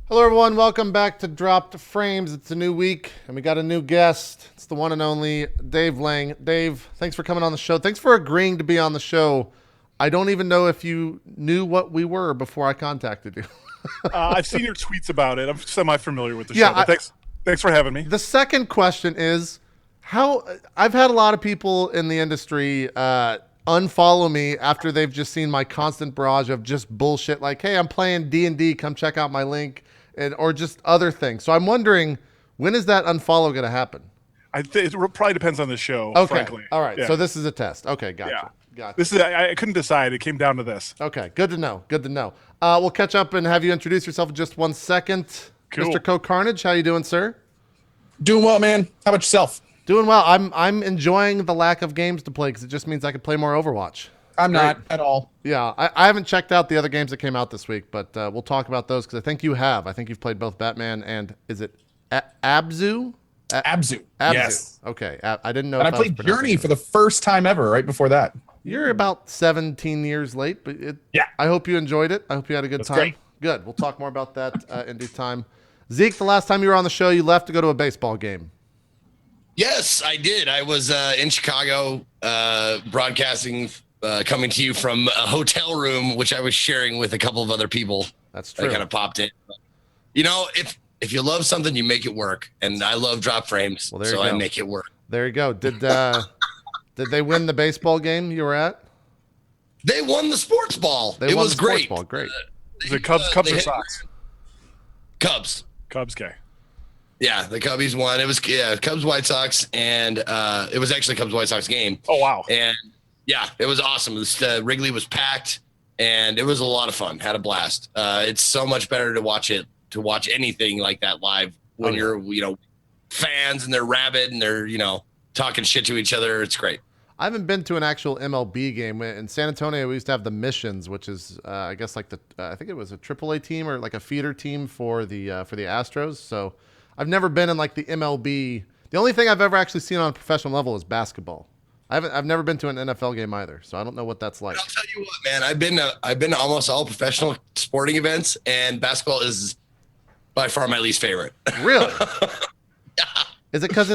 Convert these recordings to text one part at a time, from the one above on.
Hello, everyone. Welcome back to Dropped Frames. It's a new week, and we got a new guest. It's the one and only Dave Lang. Dave, thanks for coming on the show. Thanks for agreeing to be on the show. I don't even know if you knew what we were before I contacted you. I've seen your tweets about it. I'm semi-familiar with the Yeah, show. But thanks for having me. The second question is how I've had a lot of people in the industry unfollow me after they've just seen my constant barrage of just bullshit like, hey, I'm playing D&D, come check out my link, or just other things. So I'm wondering, when is that unfollow going to happen? It probably depends on the show, Okay. frankly. All right. Yeah. So this is a test. Okay. Gotcha. Yeah. Gotcha. This is I couldn't decide. It came down to this. Okay. Good to know. Good to know. We'll catch up and have you introduce yourself in just 1 second. Cool. Mr. CohhCarnage, how you doing, sir? Doing well, man. How about yourself? Doing well. I'm enjoying the lack of games to play because it just means I can play more Overwatch. I'm not at all. Yeah, I haven't checked out the other games that came out this week, but we'll talk about those because I think you have. I think you've played both Batman and is it Abzu? Abzu. Abzu. Yes. Okay. I didn't know. And if I was played pronouncing Journey it. for the first time ever right before that. You're about 17 years late, but Yeah. I hope you enjoyed it. I hope you had a good That's time. great. Good. We'll talk more about that in due time. Zeke, the last time you were on the show, you left to go to a baseball game. Yes, I did. I was in Chicago broadcasting, coming to you from a hotel room, which I was sharing with a couple of other people. That's true. I kind of popped in. You know, if you love something, you make it work. And I love drop frames, Well, there you so I go. make it work. There you go. Did they win the baseball game you were at? They won the sports ball. They It won was the sports great. ball. Great. Is it Cubs They or hit- Sox? Cubs. Cubs, okay. Yeah, the Cubbies won. It was Cubs White Sox, and it was actually a Cubs White Sox game. Oh, wow. And yeah, it was awesome. Wrigley was packed, and it was a lot of fun. Had a blast. It's so much better to watch anything like that live when you're fans and they're rabid and they're talking shit to each other. It's great. I haven't been to an actual MLB game. In San Antonio, we used to have the Missions, which is, I guess, like I think it was a AAA team or like a feeder team for the Astros. So I've never been in like the MLB. The only thing I've ever actually seen on a professional level is basketball. I've never been to an NFL game either, so I don't know what that's like. I'll tell you what, man. I've been to almost all professional sporting events, and basketball is by far my least favorite. Really? Yeah. Is it because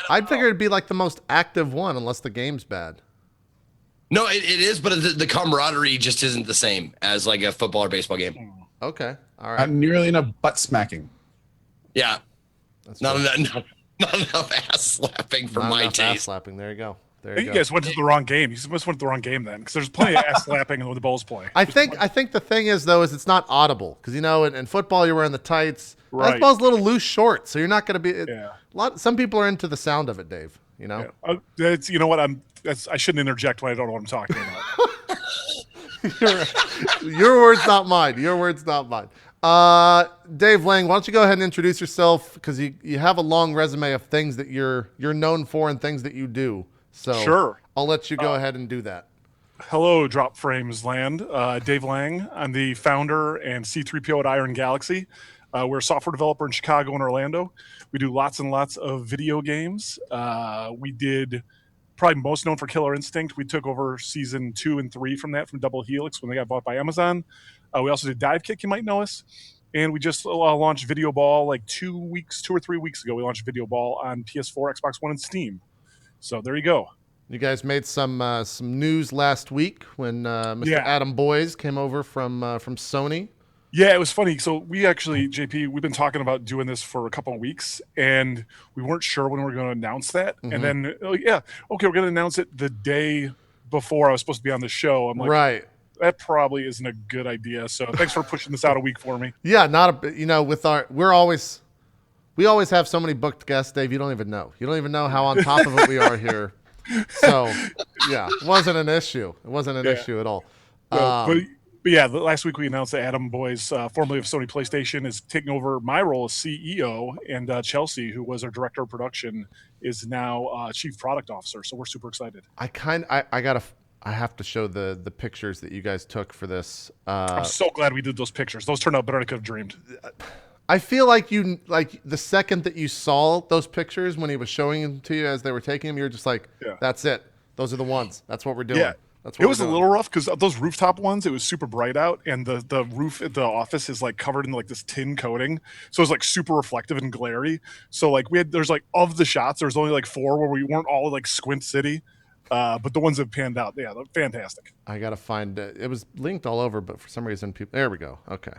I figured it'd be like the most active one, unless the game's bad. No, it is, but the camaraderie just isn't the same as like a football or baseball game. Okay, all right. Not nearly enough butt smacking. Yeah, That's not true. not enough ass slapping for Not my enough ass taste. slapping. There you go. There You you go. guys went to the wrong game. You must went to the wrong game then, because there's plenty of ass slapping when the Bulls play. I think the thing is though is it's not audible because in football you're wearing the tights. Right. Basketball's a little loose short, so you're not going to be. Yeah. Some people are into the sound of it, Dave. You know. Yeah. That's you know what I shouldn't interject when I don't know what I'm talking about. Your words, not mine. Your words, not mine. Dave Lang, why don't you go ahead and introduce yourself because you have a long resume of things that you're known for and things that you do. So Sure. I'll let you go ahead and do that. Hello, Drop Frames land. Dave Lang. I'm the founder and C3PO at Iron Galaxy. We're a software developer in Chicago and Orlando. We do lots and lots of video games. We did probably most known for Killer Instinct. We took over season 2 and 3 from Double Helix when they got bought by Amazon. We also did Dive Kick, you might know us. And we just launched Video Ball like 2 or 3 weeks ago. We launched Video Ball on PS4, Xbox One, and Steam. So there you go. You guys made some news last week when Mr. Yeah. Adam Boyes came over from Sony. Yeah, it was funny. So we actually, JP, we've been talking about doing this for a couple of weeks, and we weren't sure when we were going to announce that. Mm-hmm. And then, okay, we're going to announce it the day before I was supposed to be on the show. I'm like, Right. that probably isn't a good idea. So thanks for pushing this out a week for me. Yeah, we always have so many booked guests, Dave. You don't even know. You don't even know how on top of it we are here. So, yeah, it wasn't an issue. It wasn't an issue at all. But yeah, last week we announced that Adam Boyes, formerly of Sony PlayStation, is taking over my role as CEO, and Chelsea, who was our director of production, is now chief product officer. So we're super excited. I have to show the pictures that you guys took for this. I'm so glad we did those pictures. Those turned out better than I could have dreamed. I feel like the second that you saw those pictures when he was showing them to you as they were taking them, you were just like, Yeah. that's it. Those are the ones. That's what we're doing. Yeah. That's It was a little rough because those rooftop ones, it was super bright out, and the roof at the office is like covered in like this tin coating, so it's like super reflective and glary. So like there's like of the shots, there's only like 4 where we weren't all like Squint City, but the ones that panned out, yeah, they're fantastic. I gotta find it. It was linked all over, but for some reason, people. There we go. Okay,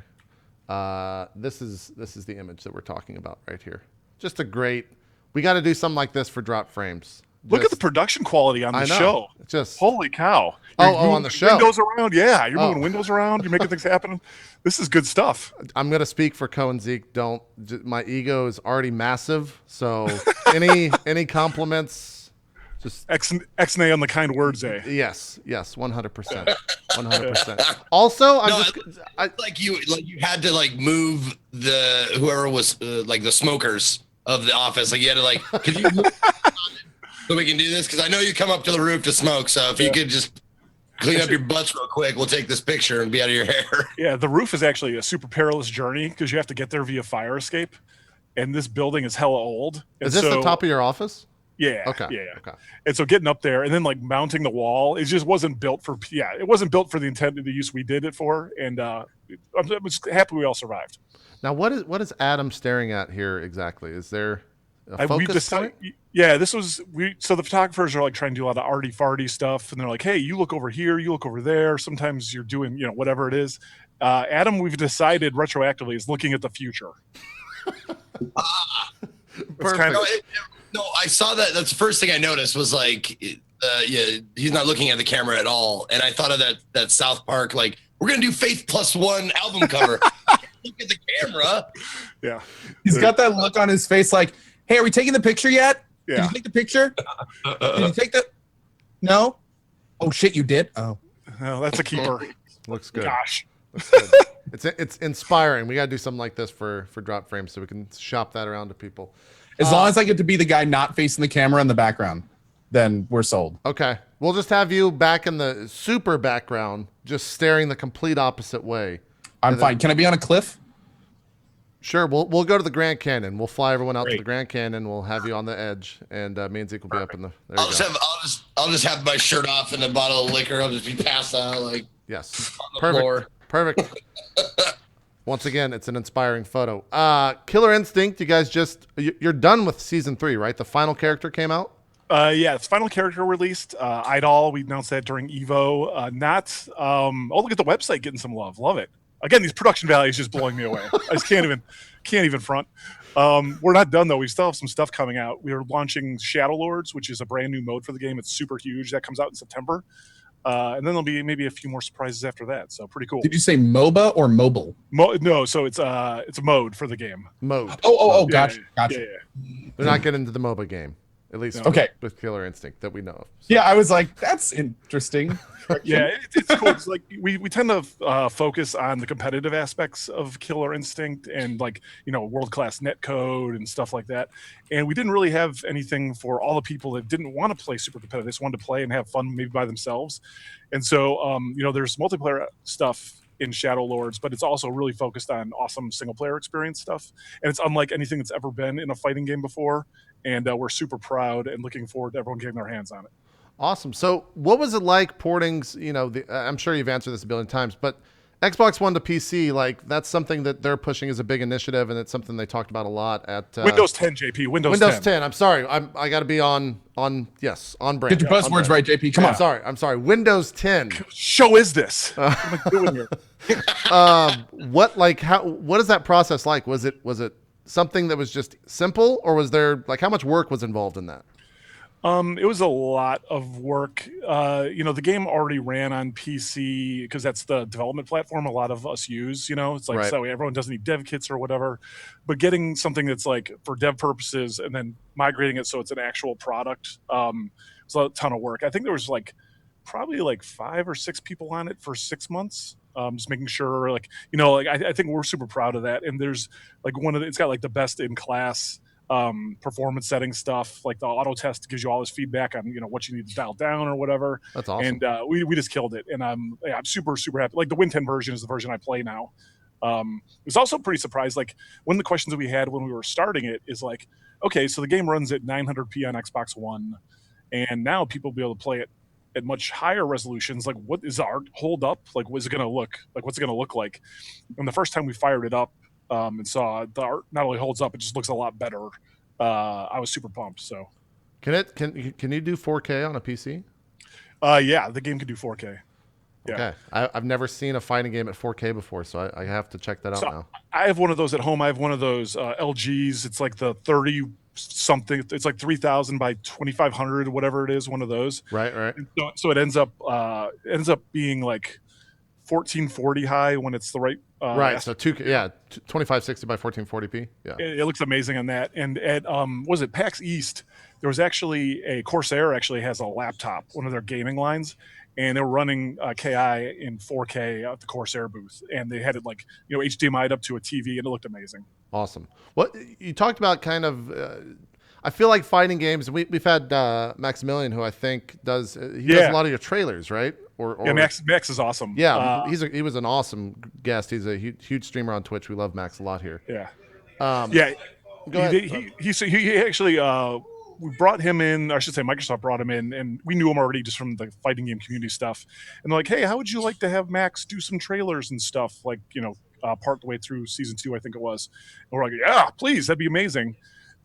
this is the image that we're talking about right here. Just a great. We got to do something like this for drop frames. Look at the production quality on the show. Just holy cow! You're on the show. Windows around, yeah. You're moving windows around. You're making things happen. This is good stuff. I'm gonna speak for Co and Zeke. My ego is already massive, so any compliments, just X-nay on the kind words, eh? Yes, 100%, 100%. Also, like you had to like move the whoever was like the smokers of the office. Like you had to like, could you move so we can do this? Because I know you come up to the roof to smoke. So if you could just clean up your butts real quick, we'll take this picture and be out of your hair. Yeah, the roof is actually a super perilous journey because you have to get there via fire escape, and this building is hella old. And is this the top of your office? Yeah. Okay. Yeah. Okay. And so getting up there and then like mounting the wall, it just wasn't built for. Yeah, it wasn't built for the intended use we did it for, and I'm just happy we all survived. Now, what is Adam staring at here exactly? Is there a focus point? Yeah, this was so the photographers are like trying to do a lot of arty farty stuff, and they're like, "Hey, you look over here, you look over there." Sometimes you're doing, whatever it is. Adam, we've decided retroactively is looking at the future. Perfect. No, I saw that. That's the first thing I noticed was like, he's not looking at the camera at all, and I thought of that South Park like we're gonna do Faith +1 album cover. Look at the camera. Yeah, he's got that look on his face like, hey, are we taking the picture yet? Yeah. Did you take the picture? Did you take the? No. Oh shit, you did. Oh, that's a keeper. Looks good. Gosh, looks good. It's inspiring. We got to do something like this for drop frames so we can shop that around to people. As long as I get to be the guy not facing the camera in the background, then we're sold. Okay, we'll just have you back in the super background, just staring the complete opposite way. I'm fine. Can I be on a cliff? Sure, we'll go to the Grand Canyon. We'll fly everyone out to the Grand Canyon. We'll have you on the edge, and me and Zeke will be up in the. There I'll just have my shirt off and a bottle of liquor. I'll just be passed out like. Yes. On the Perfect. floor. Perfect. Once again, it's an inspiring photo. Killer Instinct. You guys you're done with season 3, right? The final character came out. Yeah, it's final character released. Idol. We announced that during Evo. Look at the website getting some love. Love it. Again, these production values just blowing me away. I just can't even front. We're not done though. We still have some stuff coming out. We are launching Shadow Lords, which is a brand new mode for the game. It's super huge. That comes out in September. And then there'll be maybe a few more surprises after that. So pretty cool. Did you say MOBA or mobile? No, so it's a mode for the game. Mode. Oh, gotcha. Yeah. They're not getting into the MOBA game, at least with Killer Instinct that we know of. So. Yeah, I was like, that's interesting. Yeah, it's cool. It's like we tend to focus on the competitive aspects of Killer Instinct and like world-class netcode and stuff like that. And we didn't really have anything for all the people that didn't want to play super competitive. They just wanted to play and have fun maybe by themselves. And so there's multiplayer stuff in Shadow Lords, but it's also really focused on awesome single-player experience stuff. And it's unlike anything that's ever been in a fighting game before. And we're super proud and looking forward to everyone getting their hands on it. Awesome. So what was it like porting, I'm sure you've answered this a billion times, but Xbox One to PC, like that's something that they're pushing as a big initiative, and it's something they talked about a lot at Windows 10, JP. Windows 10. I'm sorry. I got to be on brand. Get your buzzwords right, JP. Come on. I'm sorry. Windows 10. Show is this? What am I doing here? What is that process like? Was it something that was just simple, or was there how much work was involved in that? It was a lot of work. The game already ran on PC because that's the development platform a lot of us use. It's like so everyone doesn't need dev kits or whatever. But getting something that's like for dev purposes and then migrating it so it's an actual product was a ton of work. I think there was probably 5 or 6 people on it for 6 months. Just making sure I think we're super proud of that. And there's it's got the best in class performance setting stuff, like the auto test gives you all this feedback on what you need to dial down or whatever. That's awesome. And we just killed it, and I'm super happy. Like the Win 10 version is the version I play now. Was also pretty surprised. One of the questions that we had when we were starting it is okay, so the game runs at 900p on Xbox One, and now people will be able to play it at much higher resolutions, like what is the art hold up? Like what's it gonna look like? What's it gonna look like? And the first time we fired it up and saw the art not only holds up, it just looks a lot better. I was super pumped. So Can you do 4K on a PC? yeah, the game can do 4K. Yeah. Okay, I've never seen a fighting game at 4K before, so I have to check that out now. I have one of those at home. I have one of those LGs. It's like the 30 something. It's like 3000 by 2500, whatever it is. One of those. Right. And so it ends up being like 1440 high when it's the right. Right. So 2560 by 1440p. Yeah. It looks amazing on that. And at was it PAX East? There was actually a Corsair actually has a laptop, one of their gaming lines. And they were running KI in 4K at the Corsair booth, and they had it like HDMI'd up to a TV, and it looked amazing. Awesome. What you talked about, kind of, I feel like fighting games. We've had Maximilian, who I think does does a lot of your trailers, right? Yeah, Max is awesome. Yeah, he was an awesome guest. He's a huge streamer on Twitch. We love Max a lot here. Yeah. Go ahead. He actually. We brought him in, or I should say Microsoft brought him in, and we knew him already just from the fighting game community stuff. And they're like, hey, how would you like to have Max do some trailers and stuff, like, part the way through season 2, I think it was. And we're like, yeah, please, that'd be amazing.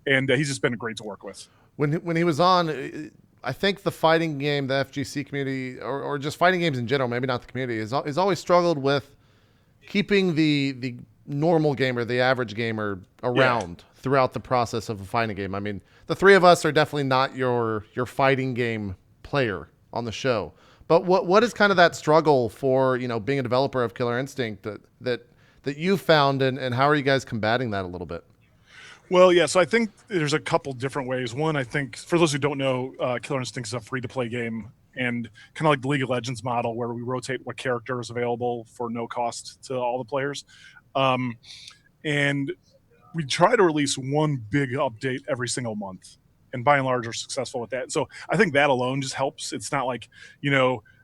And he's just been great to work with. When he was on, I think the fighting game, the FGC community, or just fighting games in general, maybe not the community, is always struggled with keeping the normal gamer, the average gamer, around throughout the process of a fighting game. I mean, the three of us are definitely not your fighting game player on the show. But what is kind of that struggle for being a developer of Killer Instinct that you found, and how are you guys combating that a little bit? Well, yeah, so I think there's a couple different ways. One, I think for those who don't know, Killer Instinct is a free-to-play game, and kind of like the League of Legends model, where we rotate what character is available for no cost to all the players. And we try to release one big update every single month, and by and large are successful with that. So I think that alone just helps. It's not like,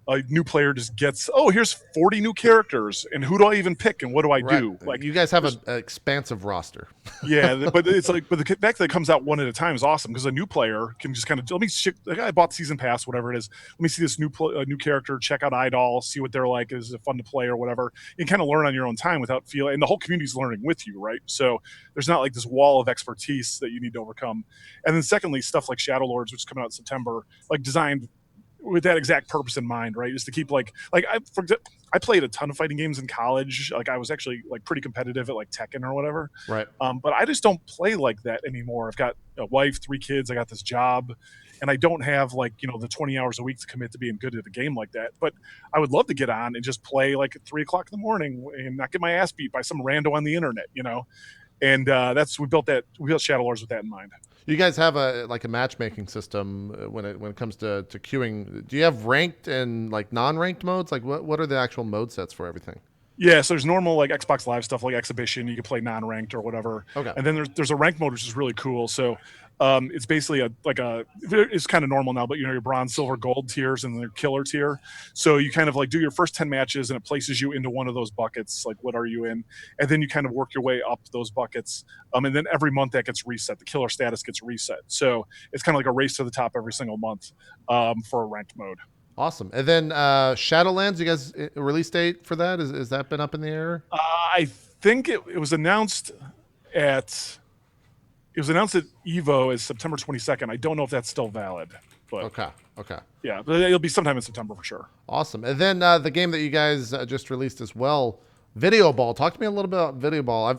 a new player just gets, here's 40 new characters, and who do I even pick, and what do I do? Like, you guys have an expansive roster. Yeah, but it's like, but the fact that it comes out one at a time is awesome, because a new player can just kind of I bought season pass, whatever it is. Let me see this new character, check out Idol, see what they're like. Is it fun to play or whatever? You can kind of learn on your own time without feeling, and the whole community's learning with you, right? So there's not like this wall of expertise that you need to overcome. And then secondly, stuff like Shadow Lords, which is coming out in September, like designed with that exact purpose in mind, right? Is to keep I played a ton of fighting games in college. Like I was actually like pretty competitive at like Tekken or whatever. Right. But I just don't play like that anymore. I've got a wife, 3 kids. I got this job, and I don't have the 20 hours a week to commit to being good at a game like that. But I would love to get on and just play like at 3:00 in the morning and not get my ass beat by some rando on the internet, And we built Shadow Lords with that in mind. You guys have a matchmaking system when it comes to queuing. Do you have ranked and non-ranked modes? Like what are the actual mode sets for everything? Yeah, so there's normal like Xbox Live stuff like Exhibition. You can play non-ranked or whatever. Okay. And then there's a ranked mode, which is really cool. So it's basically it's kind of normal now, but your bronze, silver, gold tiers and the killer tier. So you kind of do your first 10 matches, and it places you into one of those buckets. Like, what are you in? And then you kind of work your way up those buckets. And then every month that gets reset. The killer status gets reset. So it's kind of like a race to the top every single month for a ranked mode. Awesome. And then Shadowlands, you guys, release date for that? Is that been up in the air? I think it was announced at EVO as September 22nd. I don't know if that's still valid. But Okay. Yeah, but it'll be sometime in September for sure. Awesome. And then the game that you guys just released as well, Video Ball. Talk to me a little bit about Video Ball.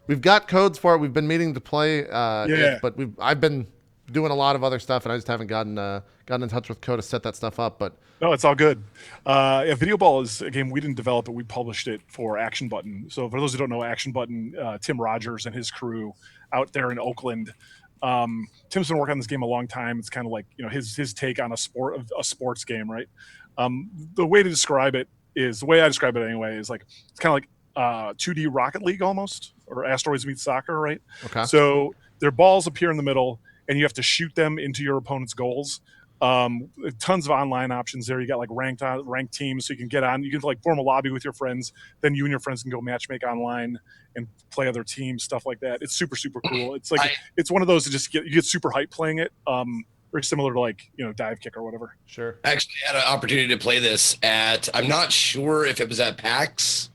We've got codes for it. We've been meaning to play it, but I've been doing a lot of other stuff, and I just haven't gotten in touch with Code to set that stuff up. But no, it's all good. Video Ball is a game we didn't develop it. We published it for Action Button. So for those who don't know, Action Button, Tim Rogers and his crew out there in Oakland. Tim's been working on this game a long time. It's kind of like his take on a sports game, right? The way to describe it is, the way I describe it anyway, is like it's kind of like 2D Rocket League almost, or Asteroids meets soccer, right? Okay. So their balls appear in the middle, and you have to shoot them into your opponent's goals. Tons of online options there. You got like ranked teams, so you can get on. You can form a lobby with your friends. Then you and your friends can go matchmake online and play other teams, stuff like that. It's super super cool. It's like it's one of those that you get super hyped playing it. very similar to like dive kick or whatever. Sure. I actually had an opportunity to play this at, I'm not sure if it was at PAX.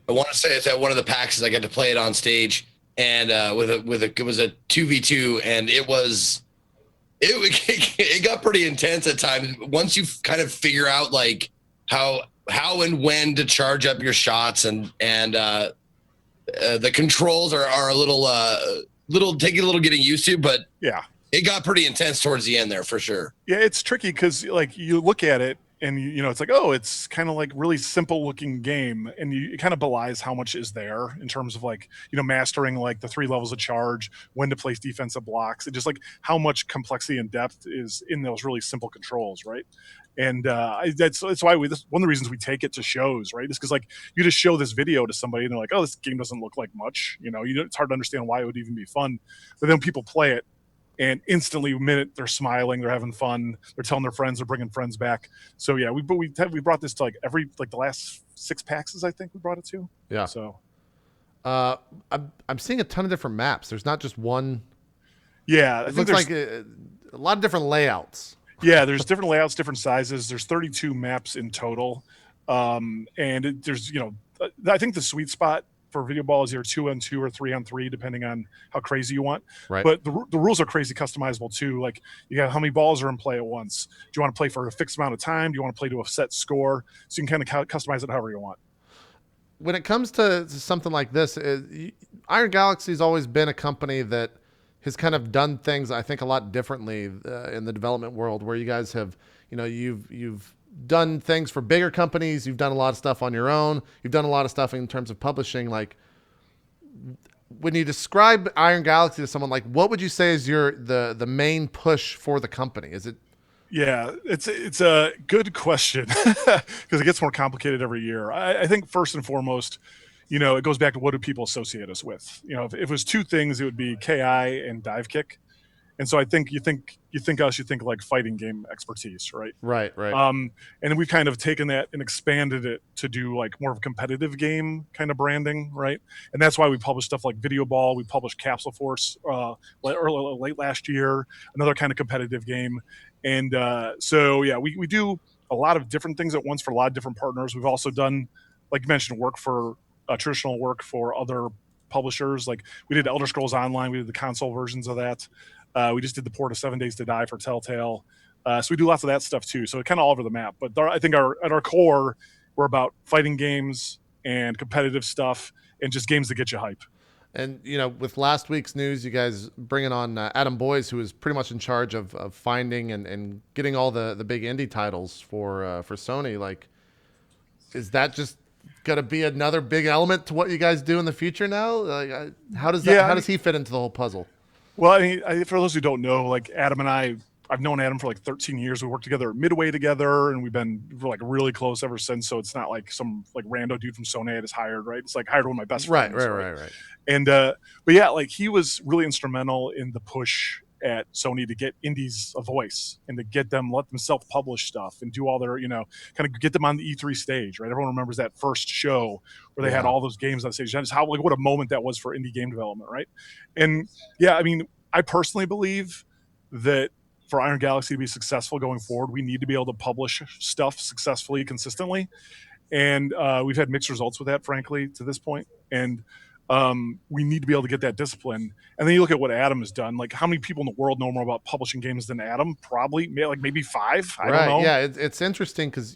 I want to say it's at one of the PAXs. I got to play it on stage, and it was a 2v2, and it got pretty intense at times. Once you kind of figure out like how and when to charge up your shots, and the controls are a little taking a little getting used to, but Yeah. it got pretty intense towards the end there for sure. Yeah, it's tricky because like you look at it and it's like, oh, it's kind of like really simple looking game, and it kind of belies how much is there in terms of like mastering like the 3 levels of charge, when to place defensive blocks, and just like how much complexity and depth is in those really simple controls, right? And that's why one of the reasons we take it to shows, right, is because like you just show this video to somebody and they're like, oh, this game doesn't look like much, it's hard to understand why it would even be fun, but then people play it. And instantly, the minute they're smiling, they're having fun, they're telling their friends, they're bringing friends back. So yeah, we brought this to like the last 6 PAXs, I think we brought it to. Yeah. So I'm seeing a ton of different maps. There's not just one. Yeah, It looks like a lot of different layouts. Yeah, there's different layouts, different sizes. There's 32 maps in total, and there's I think the sweet spot for video ball is either 2-on-2 or 3-on-3, depending on how crazy you want. Right. But the rules are crazy customizable too. Like you got how many balls are in play at once. Do you want to play for a fixed amount of time? Do you want to play to a set score? So you can kind of customize it however you want. When it comes to something like this, Iron Galaxy's always been a company that has kind of done things, I think, a lot differently in the development world, where you guys have, you've done things for bigger companies. You've done a lot of stuff on your own. You've done a lot of stuff in terms of publishing. Like, when you describe Iron Galaxy to someone, like, what would you say is the main push for the company? Is it? Yeah, it's a good question because it gets more complicated every year. I think first and foremost, it goes back to what do people associate us with? If it was 2 things, it would be KI and dive kick. And so I think you think like fighting game expertise, right? Right. And then we've kind of taken that and expanded it to do like more of a competitive game kind of branding, right? And that's why we publish stuff like Video Ball. We published Capsule Force late last year, another kind of competitive game. And so yeah, we do a lot of different things at once for a lot of different partners. We've also done, like you mentioned, traditional work for other publishers. Like we did Elder Scrolls Online. We did the console versions of that. We just did the port of 7 Days to Die for Telltale. So we do lots of that stuff too. So kind of all over the map. But I think at our core, we're about fighting games and competitive stuff and just games that get you hype. And, with last week's news, you guys bringing on Adam Boyes, who is pretty much in charge of finding and getting all the big indie titles for Sony. Like, is that just going to be another big element to what you guys do in the future now? Like, how does he fit into the whole puzzle? Well, I mean, for those who don't know, like Adam and I've known Adam for like 13 years. We worked together at Midway together, and we're like really close ever since. So it's not like some like rando dude from Sony I just hired, right? It's like hired one of my best friends. Right. And but yeah, like he was really instrumental in the push at Sony to get indies a voice and to let them self-publish stuff and do all their, kind of get them on the E3 stage, right? Everyone remembers that first show where they had all those games on stage. Just what a moment that was for indie game development, right? And yeah, I mean, I personally believe that for Iron Galaxy to be successful going forward, we need to be able to publish stuff successfully, consistently. And we've had mixed results with that, frankly, to this point. And we need to be able to get that discipline. And then you look at what Adam has done. Like, how many people in the world know more about publishing games than Adam? Probably, like maybe 5. I don't know. Yeah, it's interesting because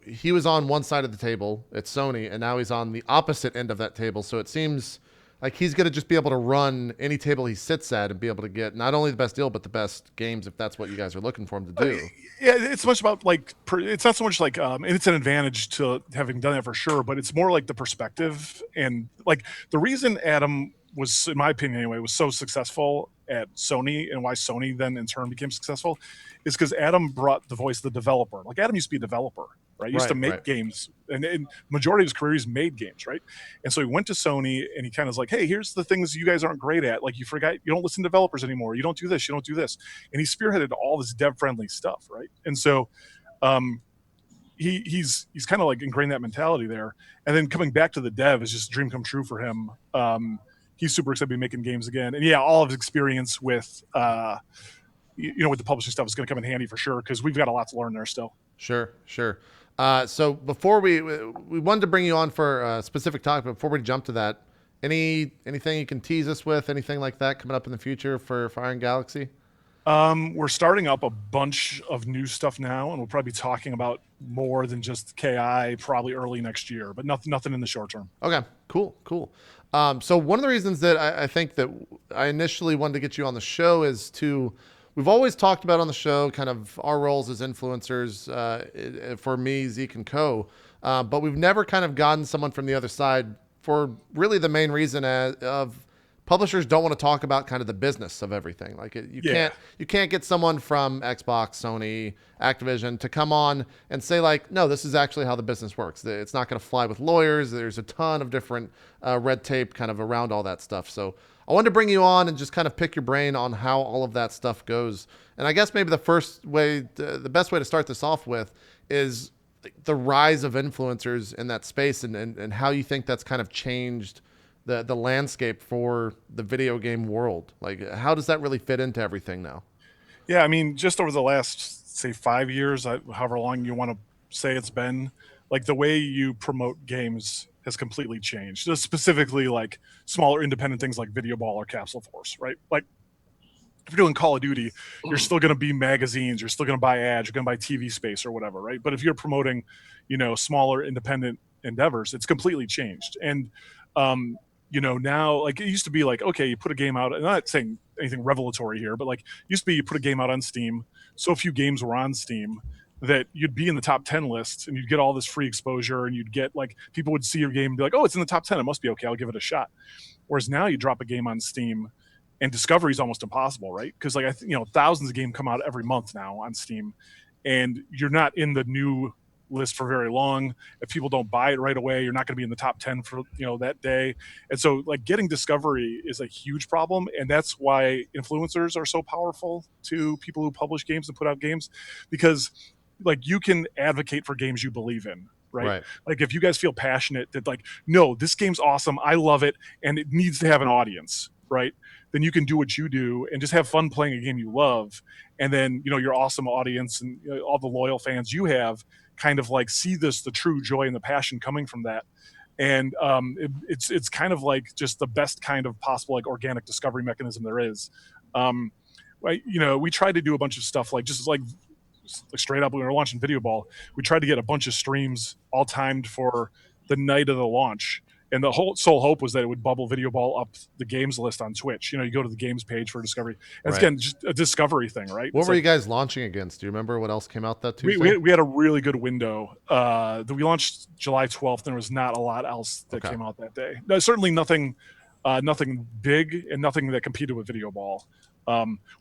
he was on one side of the table at Sony, and now he's on the opposite end of that table. So it seems like he's going to just be able to run any table he sits at and be able to get not only the best deal but the best games, if that's what you guys are looking for him to do. Yeah, it's much about like it's not so much like and it's an advantage to having done that for sure, but it's more like the perspective and like the reason Adam was, in my opinion anyway, was so successful at Sony and why Sony then in turn became successful is because Adam brought the voice of the developer. Like Adam used to be a developer, right? He used to make games, and majority of his career he's made games, right? And so he went to Sony and he kind of was like, hey, here's the things you guys aren't great at. Like you forgot, you don't listen to developers anymore. You don't do this, you don't do this. And he spearheaded all this dev-friendly stuff, right? And so he's kind of like ingrained that mentality there. And then coming back to the dev is just a dream come true for him. He's super excited to be making games again. And yeah, all of his experience with with the publishing stuff, it's going to come in handy for sure because we've got a lot to learn there still. Sure. So before we wanted to bring you on for a specific topic, but before we jump to that, anything you can tease us with, anything like that coming up in the future for Iron Galaxy? We're starting up a bunch of new stuff now, and we'll probably be talking about more than just KI probably early next year, but nothing in the short term. Okay, cool. So one of the reasons that I think that I initially wanted to get you on the show is we've always talked about on the show kind of our roles as influencers, for me, Zeke, and Co. But we've never kind of gotten someone from the other side for really the main reason of publishers don't want to talk about kind of the business of everything. Like you can't get someone from Xbox, Sony, Activision to come on and say like, no, this is actually how the business works. It's not going to fly with lawyers. There's a ton of different red tape kind of around all that stuff. So I wanted to bring you on and just kind of pick your brain on how all of that stuff goes. And I guess maybe the best way to start this off with is the rise of influencers in that space and how you think that's kind of changed the landscape for the video game world. Like, how does that really fit into everything now? Yeah, I mean, just over the last, say, 5 years, however long you want to say it's been, like the way you promote games has completely changed. Just specifically, like smaller independent things like Video Ball or Capsule Force, right? Like, if you're doing Call of Duty, you're still going to be magazines, you're still going to buy ads, you're going to buy TV space or whatever, right? But if you're promoting, smaller independent endeavors, it's completely changed. And now, like, it used to be like, okay, you put a game out, and I'm not saying anything revelatory here, but like, it used to be you put a game out on Steam, so few games were on Steam that you'd be in the top 10 lists and you'd get all this free exposure, and you'd get like, people would see your game and be like, oh, it's in the top 10, it must be okay, I'll give it a shot. Whereas now you drop a game on Steam and discovery is almost impossible, right? Because like, thousands of games come out every month now on Steam, and you're not in the new list for very long. If people don't buy it right away, you're not going to be in the top 10 for that day. And so like, getting discovery is a huge problem, and that's why influencers are so powerful to people who publish games and put out games, because like, you can advocate for games you believe in, right? Like, if you guys feel passionate that like, no, this game's awesome, I love it, and it needs to have an audience, right? Then you can do what you do and just have fun playing a game you love. And then, your awesome audience and all the loyal fans you have kind of like see the true joy and the passion coming from that. And it's kind of like just the best kind of possible like organic discovery mechanism there is. We tried to do a bunch of stuff like just like straight up when we were launching Video Ball, we tried to get a bunch of streams all timed for the night of the launch. And the sole hope was that it would bubble Video Ball up the games list on Twitch. You go to the games page for discovery. And it's, again, just a discovery thing, right? What were you guys launching against? Do you remember what else came out that Tuesday? We had a really good window. We launched July 12th. There was not a lot else that came out that day. No, certainly nothing big and nothing that competed with Video Ball.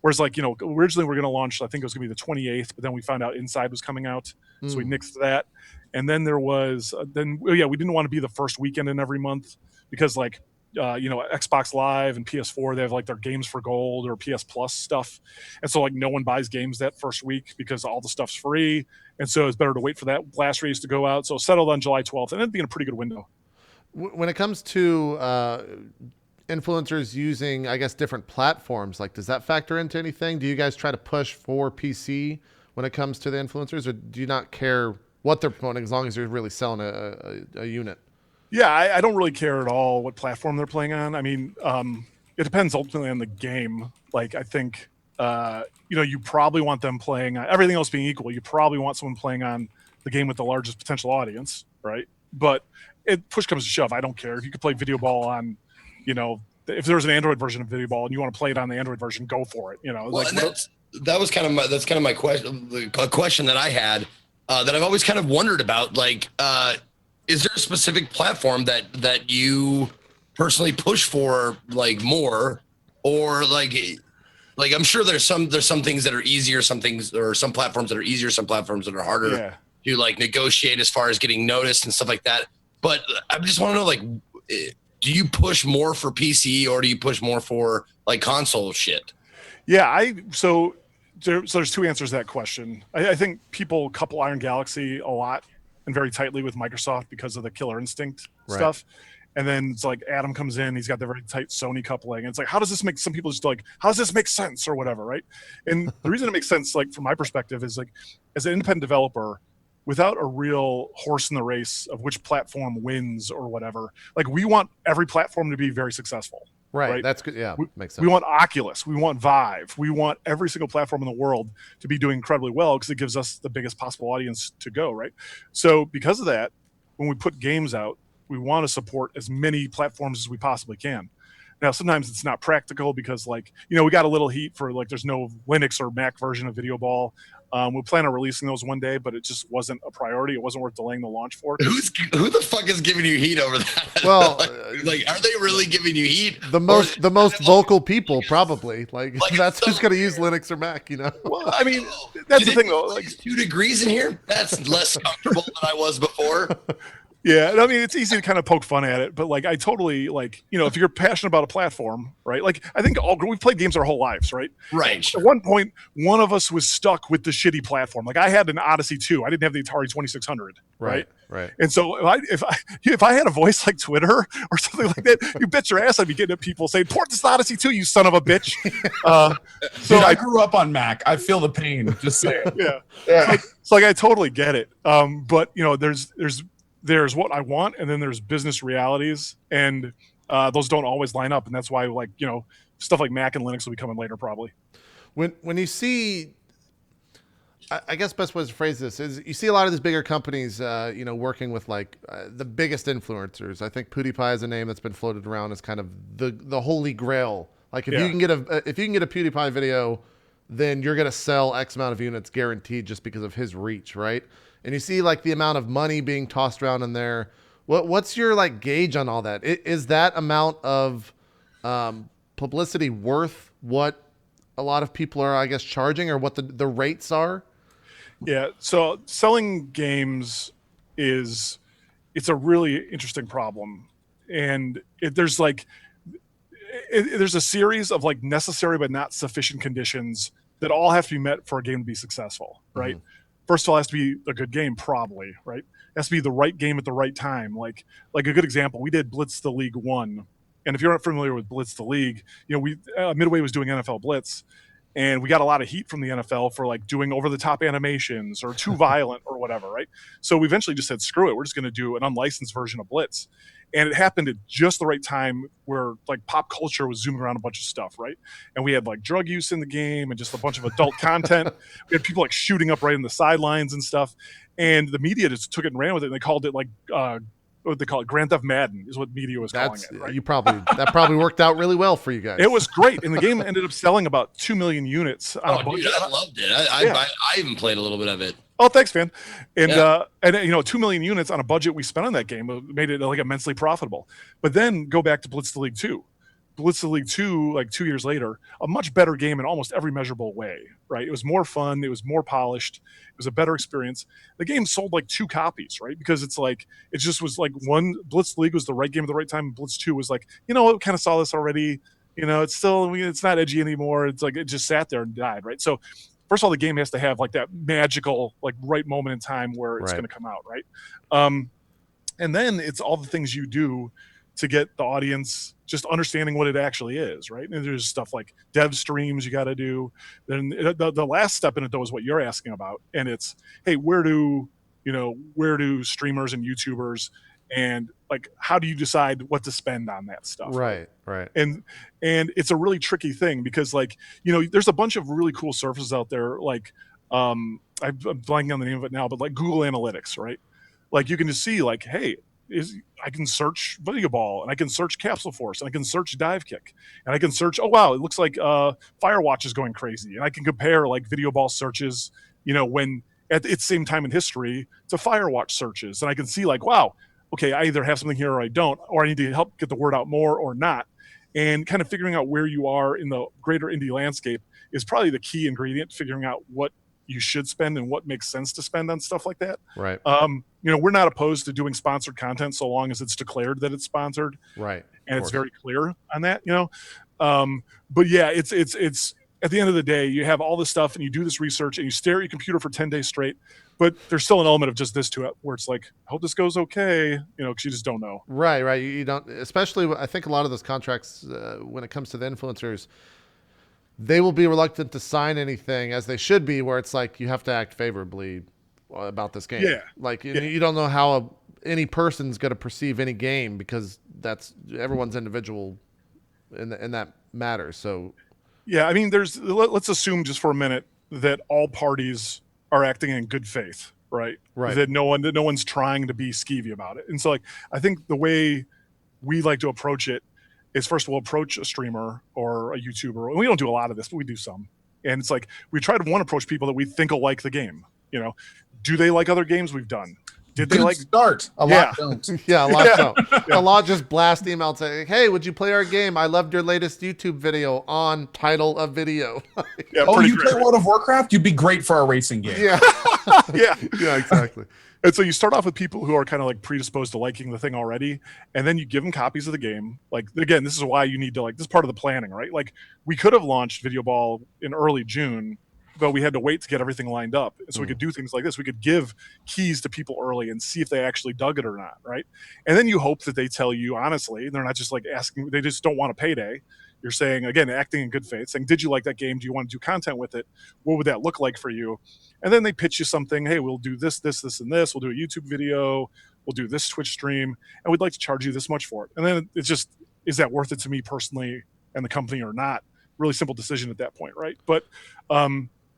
Whereas like, originally we're going to launch, I think it was going to be the 28th, but then we found out Inside was coming out. So we nixed that. And then there was, we didn't want to be the first weekend in every month because like, Xbox Live and PS4, they have like their games for gold or PS Plus stuff. And so like, no one buys games that first week because all the stuff's free. And so it's better to wait for that blast release to go out. So settled on July 12th, and it'd be in a pretty good window. When it comes to influencers using, I guess, different platforms, like, does that factor into anything? Do you guys try to push for PC when it comes to the influencers, or do you not care what they're promoting as long as you're really selling a unit? Yeah, I don't really care at all what platform they're playing on. I mean, it depends ultimately on the game. Like, I think, you probably want them playing, everything else being equal, you probably want someone playing on the game with the largest potential audience, right? But push comes to shove, I don't care. If you could play Video Ball on, if there's an Android version of Video Ball and you want to play it on the Android version, go for it. Well, like, that's kind of my question. A question that I had that I've always kind of wondered about. Like, is there a specific platform that you personally push for, like, more, or like I'm sure there's some things that are easier, some platforms that are easier, some platforms that are harder to like negotiate as far as getting noticed and stuff like that. But I just want to know, like, do you push more for PC or do you push more for like console shit? Yeah, so there's two answers to that question. I think people couple Iron Galaxy a lot and very tightly with Microsoft because of the Killer Instinct stuff. And then it's like Adam comes in, he's got the very tight Sony coupling. And it's like, how does this make some people just like, how does this make sense or whatever, right? And the reason it makes sense, like from my perspective, is like as an independent developer, without a real horse in the race of which platform wins or whatever, like we want every platform to be very successful. Right. That's good. Yeah, makes sense. We want Oculus, we want Vive, we want every single platform in the world to be doing incredibly well because it gives us the biggest possible audience to go, right? So because of that, when we put games out, we want to support as many platforms as we possibly can. Now, sometimes it's not practical because, like, you know, we got a little heat for like there's no Linux or Mac version of Video Ball. We plan on releasing those one day, but it just wasn't a priority. It wasn't worth delaying the launch for. Who the fuck is giving you heat over that? Well, like, are they really giving you heat? The most vocal people probably. Like that's who's going to use Linux or Mac, you know. Well, I mean, that's the thing though. Like 2 degrees in here. That's less comfortable than I was before. Yeah, I mean, it's easy to kind of poke fun at it, but like I totally like, you know, if you're passionate about a platform, right? Like I think we've played games our whole lives, right? Right. At one point, one of us was stuck with the shitty platform. Like I had an Odyssey 2. I didn't have the Atari 2600, right? Right. And so if I had a voice like Twitter or something like that, you bet your ass I'd be getting at people saying, "Port this to Odyssey 2, you son of a bitch." So I grew up on Mac. I feel the pain. Just saying. Yeah. It's like I totally get it. But you know, there's what I want, and then there's business realities, and those don't always line up, and that's why, like, you know, stuff like Mac and Linux will be coming later probably. When you see, I guess best way to phrase this is you see a lot of these bigger companies, you know, working with like the biggest influencers. I think PewDiePie is a name that's been floated around as kind of the holy grail. Like if you can get a PewDiePie video, then you're gonna sell X amount of units guaranteed just because of his reach, right? And you see like the amount of money being tossed around in there. What's your like gauge on all that? Is that amount of publicity worth what a lot of people are, I guess, charging, or what the rates are? Yeah. So selling games it's a really interesting problem, and there's a series of like necessary but not sufficient conditions that all have to be met for a game to be successful, right? Mm-hmm. First of all, it has to be a good game, probably, right? It has to be the right game at the right time. Like a good example, we did Blitz the League 1. And if you're not familiar with Blitz the League, you know, Midway was doing NFL Blitz, and we got a lot of heat from the NFL for like doing over-the-top animations or too violent or whatever, right? So we eventually just said, screw it, we're just going to do an unlicensed version of Blitz. And it happened at just the right time where like pop culture was zooming around a bunch of stuff, right? And we had like drug use in the game and just a bunch of adult content. We had people like shooting up right in the sidelines and stuff. And the media just took it and ran with it. And they called it like, what they call it, Grand Theft Madden is what media was calling it. Right? That probably worked out really well for you guys. It was great. And the game ended up selling about 2 million units. Dude, I loved it. I even played a little bit of it. Oh, thanks, man. And you know, 2 million units on a budget we spent on that game made it like immensely profitable. But then go back to Blitz the League 2. Blitz the League 2, like 2 years later, a much better game in almost every measurable way, right? It was more fun. It was more polished. It was a better experience. The game sold like 2 copies, right? Because it's like, it just was like Blitz the League was the right game at the right time. And Blitz 2 was like, you know, kind of saw this already. You know, it's not edgy anymore. It's like, it just sat there and died, right? So first of all, the game has to have like that magical, like right moment in time where it's going to come out, right? And then it's all the things you do to get the audience just understanding what it actually is, right? And there's stuff like dev streams you got to do. Then the last step in it though is what you're asking about, and it's, hey, where do streamers and YouTubers and like how do you decide what to spend on that stuff? Right. And it's a really tricky thing because like, you know, there's a bunch of really cool services out there like I'm blanking on the name of it now, but like Google Analytics, right? Like you can just see like, hey, I can search Video Ball and I can search Capsule Force and I can search Dive Kick and I can search, oh wow, it looks like Firewatch is going crazy, and I can compare like Video Ball searches, you know, when at its same time in history to Firewatch searches, and I can see like, wow, okay, I either have something here or I don't, or I need to help get the word out more or not. And kind of figuring out where you are in the greater indie landscape is probably the key ingredient, figuring out what you should spend and what makes sense to spend on stuff like that. Right. You know, we're not opposed to doing sponsored content so long as it's declared that it's sponsored. Right. And it's very clear on that, you know. But yeah, it's at the end of the day, you have all this stuff and you do this research and you stare at your computer for 10 days straight, but there's still an element of just this to it where it's like, I hope this goes okay, because you just don't know. Right. You don't, especially I think a lot of those contracts, when it comes to the influencers, they will be reluctant to sign anything, as they should be, where it's like you have to act favorably about this game. Yeah. Like you don't know how any person's going to perceive any game, because that's everyone's individual in that matter. So yeah, I mean, let's assume just for a minute that all parties are acting in good faith, right? That no one's trying to be skeevy about it. And so, like, I think the way we like to approach it is, first of all, approach a streamer or a YouTuber. And we don't do a lot of this, but we do some. And it's like, we try to approach people that we think will like the game. Do they like other games we've done? Did they like start? A lot don't. Yeah, a lot don't. A lot just blast email and say, "Hey, would you play our game? I loved your latest YouTube video on title of video." Yeah, you play World of Warcraft? You'd be great for our racing game. Yeah. Yeah, exactly. And so you start off with people who are kind of like predisposed to liking the thing already, and then you give them copies of the game. Like, again, this is why you need to, like, this is part of the planning, right? Like, we could have launched Video Ball in early June, but we had to wait to get everything lined up. And so we could do things like this. We could give keys to people early and see if they actually dug it or not, right? And then you hope that they tell you honestly, and they're not just like asking, they just don't want a payday. You're saying, again, acting in good faith, saying, did you like that game? Do you want to do content with it? What would that look like for you? And then they pitch you something. Hey, we'll do this, this, this, and this. We'll do a YouTube video. We'll do this Twitch stream. And we'd like to charge you this much for it. And then it's just, is that worth it to me personally and the company or not? Really simple decision at that point, right? But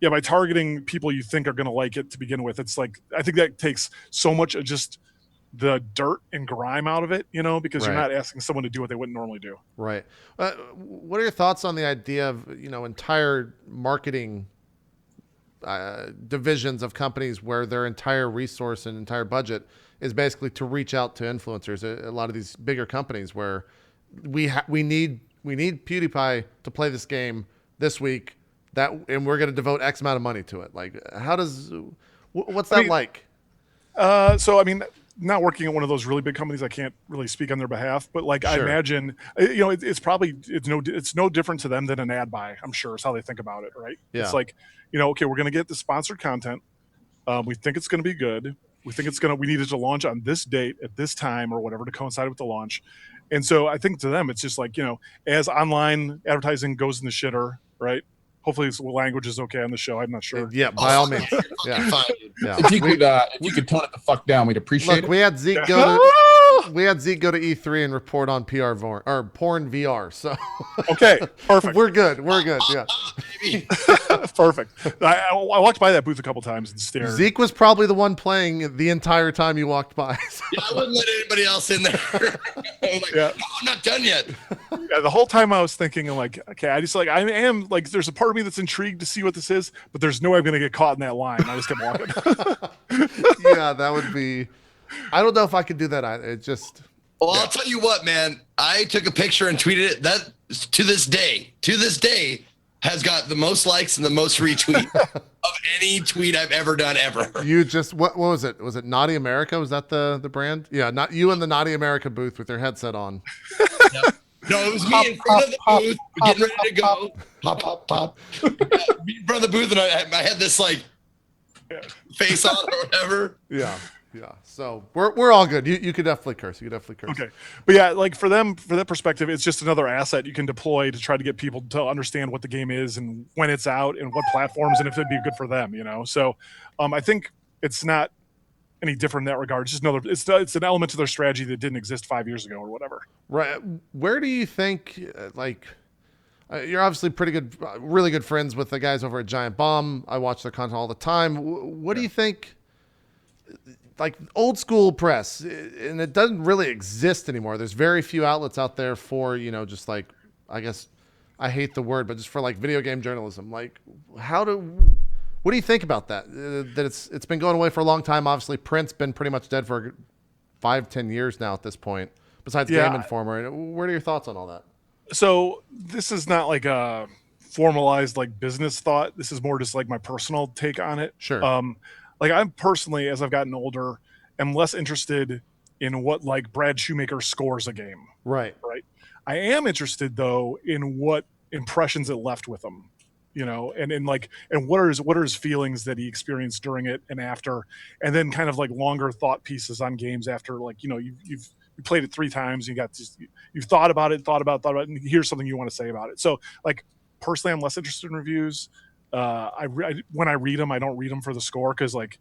yeah, by targeting people you think are going to like it to begin with, it's like, I think that takes so much of just the dirt and grime out of it, because you're not asking someone to do what they wouldn't normally do. Right. What are your thoughts on the idea of, entire marketing divisions of companies where their entire resource and entire budget is basically to reach out to influencers? A lot of these bigger companies where we need PewDiePie to play this game this week, and we're going to devote X amount of money to it. Like, what's that like? So, I mean, not working at one of those really big companies, I can't really speak on their behalf, but like, I imagine, it's no different to them than an ad buy, I'm sure, is how they think about it. Right. Yeah. It's like, okay, we're going to get the sponsored content. We think it's going to be good. We need it to launch on this date at this time or whatever to coincide with the launch. And so I think to them, it's just like, as online advertising goes in the shitter, right? Hopefully this language is okay on the show. I'm not sure. Yeah, by all means. Yeah. If you could tone it the fuck down, we'd appreciate it. We had Zeke go to E3 and report on porn VR. So okay, perfect. We're good. Yeah. Perfect. I walked by that booth a couple times and stared. Zeke was probably the one playing the entire time you walked by. So. Yeah, I wouldn't let anybody else in there. No, I'm not done yet. Yeah, the whole time I was thinking, I'm like, okay, I am like, there's a part of me that's intrigued to see what this is, but there's no way I'm going to get caught in that line. I just kept walking. Yeah, that would be. I don't know if I could do that either. It just. Well, I'll tell you what, man. I took a picture and tweeted it. That to this day, has got the most likes and the most retweet of any tweet I've ever done ever. You just what was it? Was it Naughty America? Was that the brand? Yeah, not you in the Naughty America booth with your headset on. Yep. No, it was me in front of the booth, getting ready to go. Pop. Me in front of the booth, and I had this like face on or whatever. Yeah. So we're all good. You could definitely curse. Okay, but yeah, like for that perspective, it's just another asset you can deploy to try to get people to understand what the game is and when it's out and what platforms and if it'd be good for them. So I think it's not any different in that regard. It's just another. It's an element to their strategy that didn't exist 5 years ago or whatever. Right. Where do you think you're obviously really good friends with the guys over at Giant Bomb. I watch their content all the time. What do you think? Like old school press, and it doesn't really exist anymore. There's very few outlets out there for, just like, I guess I hate the word, but just for like video game journalism. Like what do you think about that? That it's been going away for a long time. Obviously print's been pretty much dead for 5-10 years now at this point, besides Game Informer. What are your thoughts on all that? So this is not like a formalized like business thought. This is more just like my personal take on it. Sure. Like I'm personally, as I've gotten older, am less interested in what like Brad Shoemaker scores a game. Right. I am interested though in what impressions it left with them. and like, and what are his feelings that he experienced during it and after, and then kind of like longer thought pieces on games after, like, you've you played it 3 times, you've thought about it, and here's something you want to say about it. So like, personally, I'm less interested in reviews. When I read them, I don't read them for the score, because like,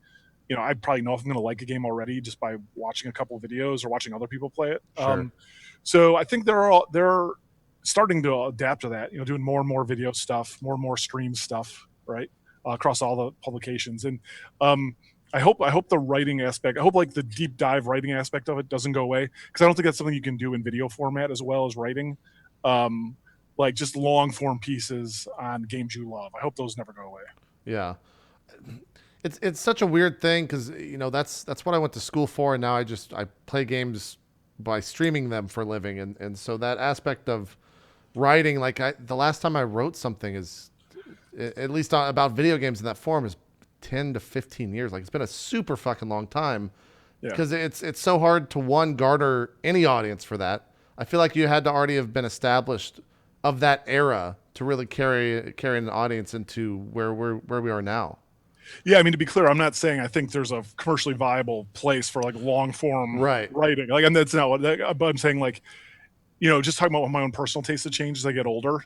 I probably know if I'm going to like a game already just by watching a couple of videos or watching other people play it. Sure. So I think they're starting to adapt to that, doing more and more video stuff, more and more stream stuff, right, across all the publications. And I hope the writing aspect, I hope like the deep dive writing aspect of it doesn't go away, because I don't think that's something you can do in video format as well as writing. Like just long form pieces on games you love. I hope those never go away. Yeah. It's such a weird thing, because that's what I went to school for, and now I play games by streaming them for a living, and so that aspect of writing, like the last time I wrote something is, at least about video games in that form, is 10 to 15 years. Like, it's been a super fucking long time, because it's so hard to garner any audience for that. I feel like you had to already have been established of that era to really carry an audience into where we are now. Yeah, I mean, to be clear, I'm not saying I think there's a commercially viable place for like long form writing. Like, and that's not what. But I'm saying, like, just talking about my own personal taste that change as I get older.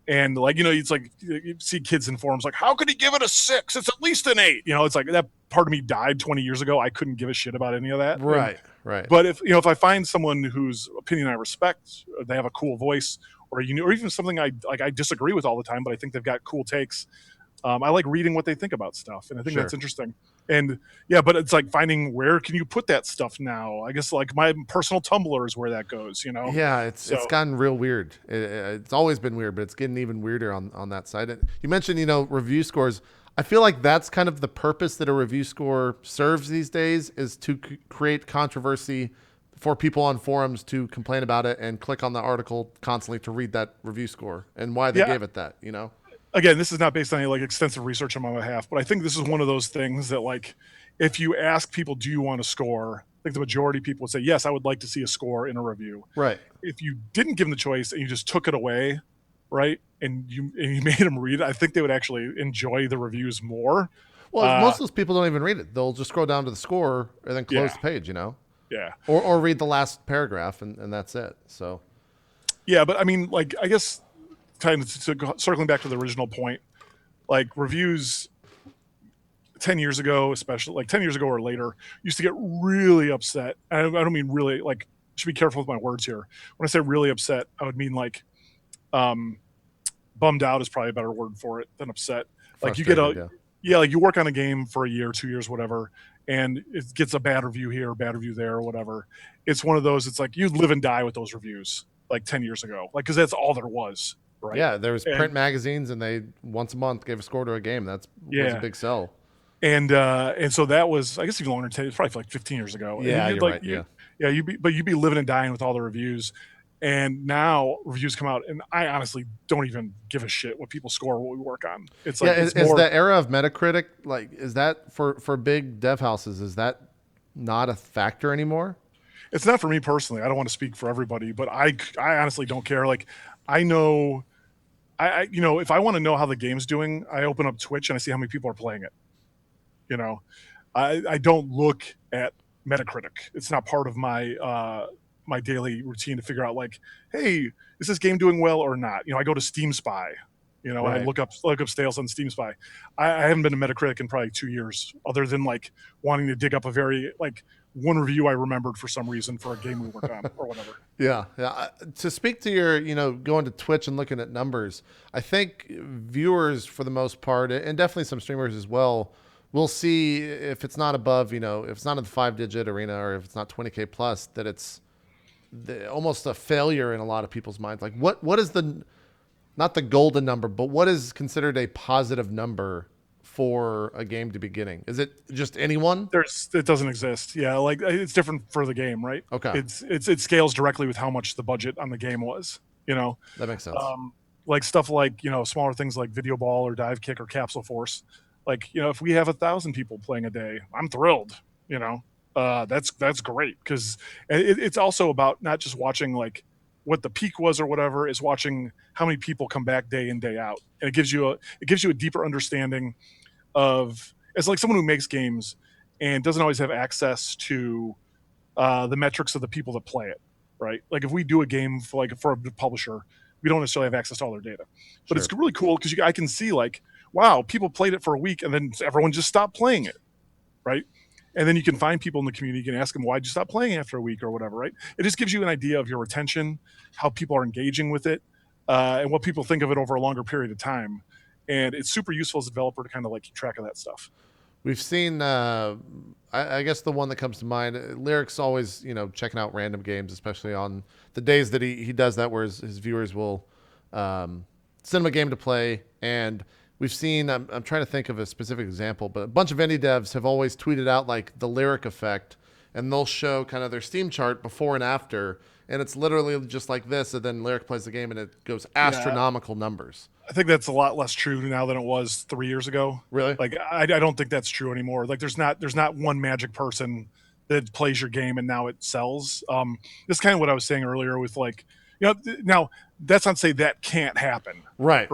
And like, it's like you see kids in forums like, how could he give it a 6? It's at least an 8. It's like that part of me died 20 years ago. I couldn't give a shit about any of that. Right. But if I find someone whose opinion I respect, or they have a cool voice, or even something I disagree with all the time, but I think they've got cool takes. I like reading what they think about stuff, and I think that's interesting. And but it's like finding, where can you put that stuff now? I guess like my personal Tumblr is where that goes. Yeah, it's gotten real weird. It's always been weird, but it's getting even weirder on that side. You mentioned review scores. I feel like that's kind of the purpose that a review score serves these days, is to create controversy for people on forums to complain about it and click on the article constantly to read that review score and why they gave it that. Again, this is not based on any like extensive research on my behalf, but I think this is one of those things that, like, if you ask people, do you want a score? I think the majority of people would say, yes, I would like to see a score in a review. Right. If you didn't give them the choice and you just took it away, right, and you made them read it, I think they would actually enjoy the reviews more. Well, most of those people don't even read it. They'll just scroll down to the score and then close the page, Yeah. Or read the last paragraph, and that's it. So. Yeah, but I mean, like, I guess, circling back to the original point, like, reviews 10 years ago, especially like 10 years ago or later, used to get really upset. I don't mean really, like, should be careful with my words here. When I say really upset, I would mean like, bummed out is probably a better word for it than upset. Like, you get like you work on a game for a year, 2 years, whatever, and it gets a bad review here, a bad review there, or whatever. It's one of those, it's like you live and die with those reviews like 10 years ago, like, because that's all there was. Right. Yeah, there was print magazines, and they once a month gave a score to a game. Was a big sell. And so that was, I guess, even longer than 10, probably like 15 years ago. Yeah, you're right. You'd be living and dying with all the reviews. And now reviews come out, and I honestly don't even give a shit what people score, what we work on. It's like, is the era of Metacritic, like, is that for big dev houses? Is that not a factor anymore? It's not for me personally. I don't want to speak for everybody, but I honestly don't care. Like, I know. If I want to know how the game's doing, I open up Twitch and I see how many people are playing it. I don't look at Metacritic. It's not part of my my daily routine to figure out, like, hey, is this game doing well or not? I go to Steam Spy, and I look up sales on Steam Spy. I haven't been to Metacritic in probably 2 years, other than like wanting to dig up a very, like, one review I remembered for some reason for a game we worked on or whatever. Yeah. To speak to your, going to Twitch and looking at numbers, I think viewers, for the most part, and definitely some streamers as well, will see if it's not above, if it's not in the 5-digit arena, or if it's not 20K plus, that it's almost a failure in a lot of people's minds. Like, what is not the golden number, but what is considered a positive number for a game to be getting? Is it just anyone? It doesn't exist. Yeah, like, it's different for the game, right? Okay. It scales directly with how much the budget on the game was. That makes sense. Like stuff like, smaller things like Video Ball or Dive Kick or Capsule Force. Like, if we have 1,000 people playing a day, I'm thrilled. That's great, because it's also about not just watching like what the peak was or whatever is watching how many people come back day in, day out. And it gives you a deeper understanding of, as like someone who makes games and doesn't always have access to the metrics of the people that play it, right? Like if we do a game for a publisher, we don't necessarily have access to all their data, but Sure. it's really cool because I can see like, wow, people played it for a week and then everyone just stopped playing it, right? And then you can find people in the community, you can ask them, why'd you stop playing after a week or whatever, right? It just gives you an idea of your retention, how people are engaging with it, and what people think of it over a longer period of time. And it's super useful as a developer to kind of like keep track of that stuff. We've seen, I guess the one that comes to mind, Lyric's always, checking out random games, especially on the days that he does that, where his viewers will send him a game to play. And we've seen, I'm trying to think of a specific example, but a bunch of indie devs have always tweeted out like the Lyric effect, and they'll show kind of their Steam chart before and after. And it's literally just like this, and then Lyric plays the game, and it goes astronomical numbers. I think that's a lot less true now than it was 3 years ago. Really? Like I don't think that's true anymore. Like there's not one magic person that plays your game and now it sells. This is kind of what I was saying earlier with like, now that's not to say that can't happen. Right.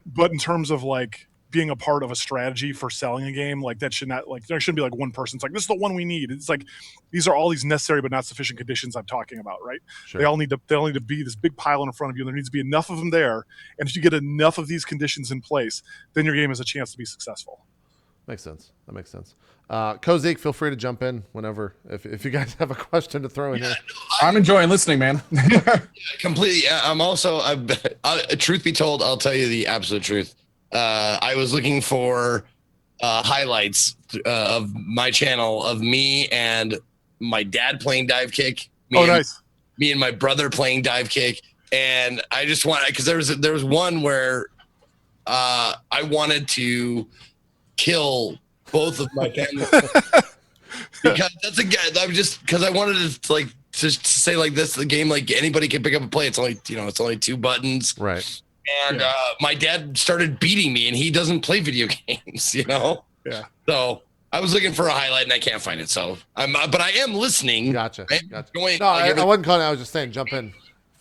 But in terms of like being a part of a strategy for selling a game, like that should not, like there shouldn't be like one person's like, this is the one we need. It's like these are all these necessary but not sufficient conditions I'm talking about, right? Sure. They all need to be this big pile in front of you, and there needs to be enough of them there. And if you get enough of these conditions in place, then your game has a chance to be successful. Makes sense. That makes sense. Kozek, feel free to jump in whenever if you guys have a question to throw in here. I'm enjoying listening, man. Completely. I'm also, truth be told, I'll tell you the absolute truth. I was looking for highlights of my channel of me and my dad playing dive kick. Nice. Me and my brother playing dive kick, and I just want, because there was one where I wanted to kill both of my family because that's a guy. I'm just because I wanted to like to say like this, the game like anybody can pick up and play. It's only it's only 2 buttons. Right. And my dad started beating me, and he doesn't play video games, Yeah. So I was looking for a highlight, and I can't find it. So but I am listening. Gotcha. Going, No, I wasn't calling. I was just saying, jump in.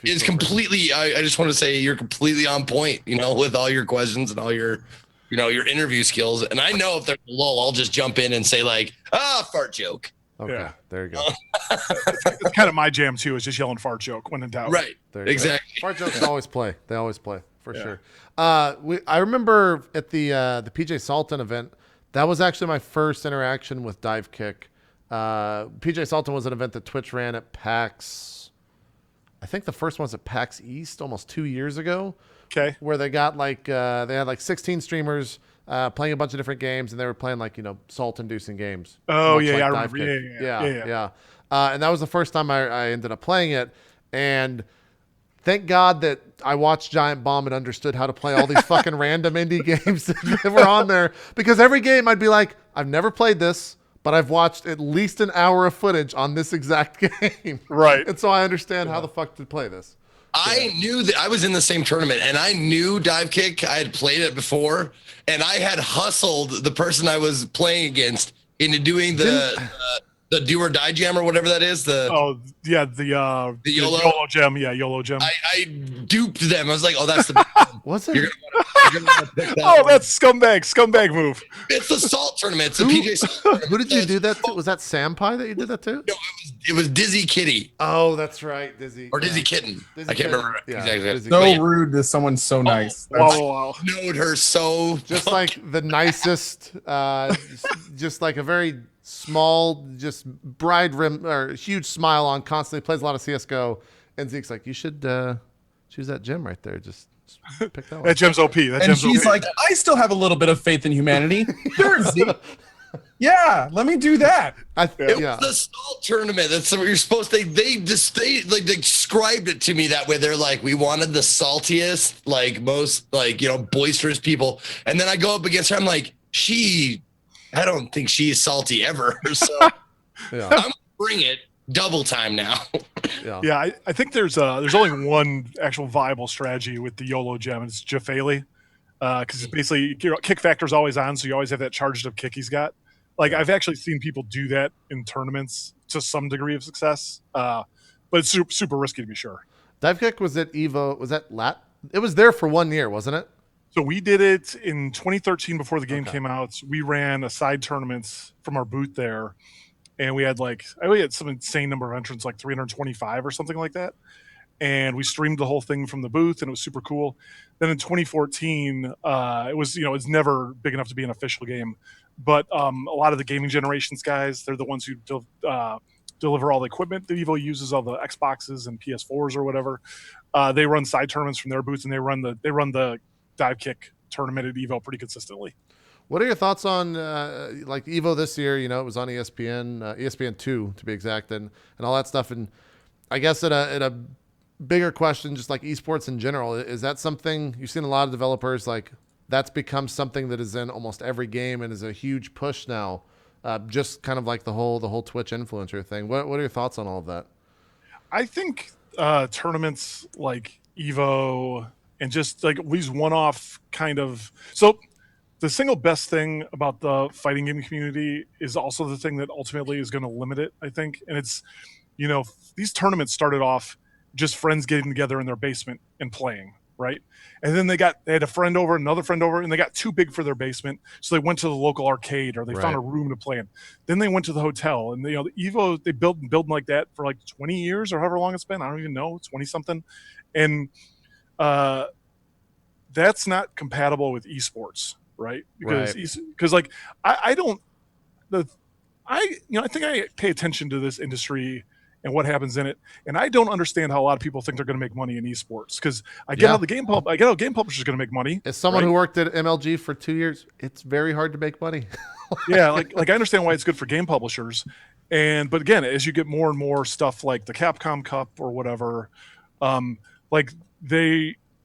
It's completely. I just want to say you're completely on point. With all your questions and all your, your interview skills. And I know if there's a lull, I'll just jump in and say like, fart joke. Okay. Yeah. There you go. It's kind of my jam too, is just yelling fart joke when in doubt. Right. There you Exactly. go. Fart jokes always play. They always play for sure. I remember at the PJ Salton event. That was actually my first interaction with Dive Kick. PJ Salton was an event that Twitch ran at PAX. I think the first one was at PAX East almost 2 years ago. Okay. Where they got like they had like 16 streamers playing a bunch of different games, and they were playing like salt-inducing games. Oh much yeah, like I Dive remember. Kick. Yeah. And that was the first time I ended up playing it, and thank God that I watched Giant Bomb and understood how to play all these fucking random indie games that were on there, because every game I'd be like, I've never played this, but I've watched at least an hour of footage on this exact game. Right. And so I understand how the fuck to play this. I knew that I was in the same tournament, and I knew Dive Kick. I had played it before, and I had hustled the person I was playing against into doing the do or die jam or whatever that is. The YOLO gem. Yeah, YOLO gem. I duped them. I was like, oh, that's the. Was it? You're gonna wanna pick that Oh, one. that's scumbag move. It's the salt tournament. It's the PJ Salt tournament. Who did you do that to? Was that Sampai that you did that to? No, it was Dizzy Kitty Oh, that's right, Dizzy. or Dizzy Kitten. Dizzy I can't Kitten. remember Yeah, exactly. Dizzy So But yeah, rude to someone so nice. Wow. knowed her so Just like the nicest, just like a very small, just bride rim or huge smile on, constantly plays a lot of CS:GO. And Zeke's like, you should choose that gym right there. Just pick that one. That gem's OP. And she's like, I still have a little bit of faith in humanity. Sure, Zeke. Yeah, let me do that. It was the salt tournament. That's what you're supposed to. They like described it to me that way. They're like, we wanted the saltiest, like most, like boisterous people. And then I go up against her. I'm like, I don't think she's salty ever. So I'm gonna bring it double time now. Yeah, I think there's only one actual viable strategy with the YOLO gem, and it's Jafali. Because it's basically kick factor's always on, so you always have that charged up kick he's got. Like I've actually seen people do that in tournaments to some degree of success, but it's super risky to be sure. Dive Kick was at Evo. Was that It was there for 1 year, wasn't it? So we did it in 2013 before the game Okay. came out. We ran a side tournaments from our booth there, and we had we had some insane number of entrants, like 325 or something like that. And we streamed the whole thing from the booth, and it was super cool. Then in 2014, it was it's never big enough to be an official game, but a lot of the Gaming Generations guys, they're the ones who deliver all the equipment that Evo uses, all the Xboxes and PS4s or whatever. They run side tournaments from their booth, and they run the Dive Kick tournament at Evo pretty consistently. What are your thoughts on like Evo this year? It was on ESPN, ESPN2 to be exact, and all that stuff. And I guess at a bigger question, just like esports in general, is that something you've seen a lot of developers like that's become something that is in almost every game and is a huge push now, just kind of like the whole Twitch influencer thing. What are your thoughts on all of that? I think tournaments like Evo and just like these one-off kind of the single best thing about the fighting game community is also the thing that ultimately is going to limit it, I think. And it's, these tournaments started off just friends getting together in their basement and playing, right? And then they had a friend over, another friend over, and they got too big for their basement, so they went to the local arcade or they found a room to play in. Then they went to the hotel, and the Evo, they build like that for like 20 years or however long it's been. I don't even know, 20 something, and that's not compatible with esports, right? Because like I think I pay attention to this industry and what happens in it, and I don't understand how a lot of people think they're going to make money in esports. Because I get how game publishers are going to make money. As someone who worked at MLG for 2 years, it's very hard to make money. Yeah, like I understand why it's good for game publishers, but again, as you get more and more stuff like the Capcom Cup or whatever, like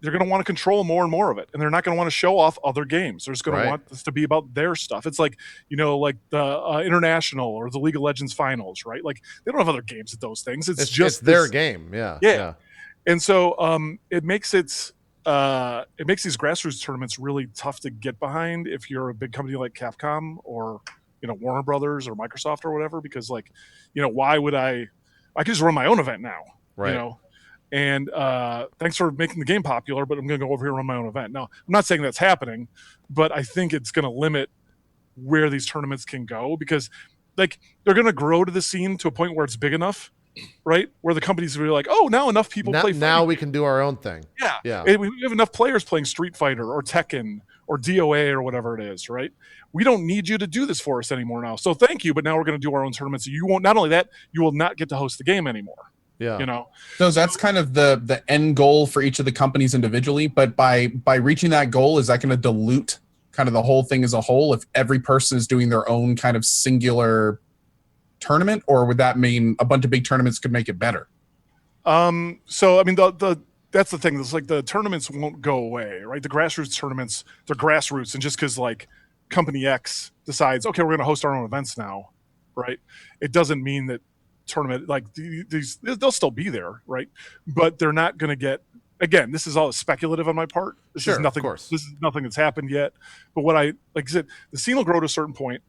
they're going to want to control more and more of it, and they're not going to want to show off other games. They're just going to want this to be about their stuff. It's like, like the International or the League of Legends finals, right? Like they don't have other games at those things. It's just their game. Yeah. And so it makes these grassroots tournaments really tough to get behind if you're a big company like Capcom or, Warner Brothers or Microsoft or whatever, because like, why would I could just run my own event now, right. And thanks for making the game popular, but I'm going to go over here and run my own event. Now, I'm not saying that's happening, but I think it's going to limit where these tournaments can go, because like they're going to grow to the scene to a point where it's big enough, right? Where the companies will be like, oh, now enough people play. Now we can do our own thing. Yeah. We have enough players playing Street Fighter or Tekken or DOA or whatever it is, right? We don't need you to do this for us anymore now. So thank you, but now we're going to do our own tournaments. You won't. Not only that, you will not get to host the game anymore. Yeah. So that's kind of the end goal for each of the companies individually. But by reaching that goal, is that going to dilute kind of the whole thing as a whole if every person is doing their own kind of singular tournament, or would that mean a bunch of big tournaments could make it better? So I mean, that's the thing. It's like the tournaments won't go away, right? The grassroots tournaments, they're grassroots, and just because like company X decides, okay, we're going to host our own events now, right? It doesn't mean that tournament like these they'll still be there, right? But they're not going to get. Again, this is all speculative on my part. This is nothing. Of course. This is nothing that's happened yet. But what like I said, the scene will grow to a certain point,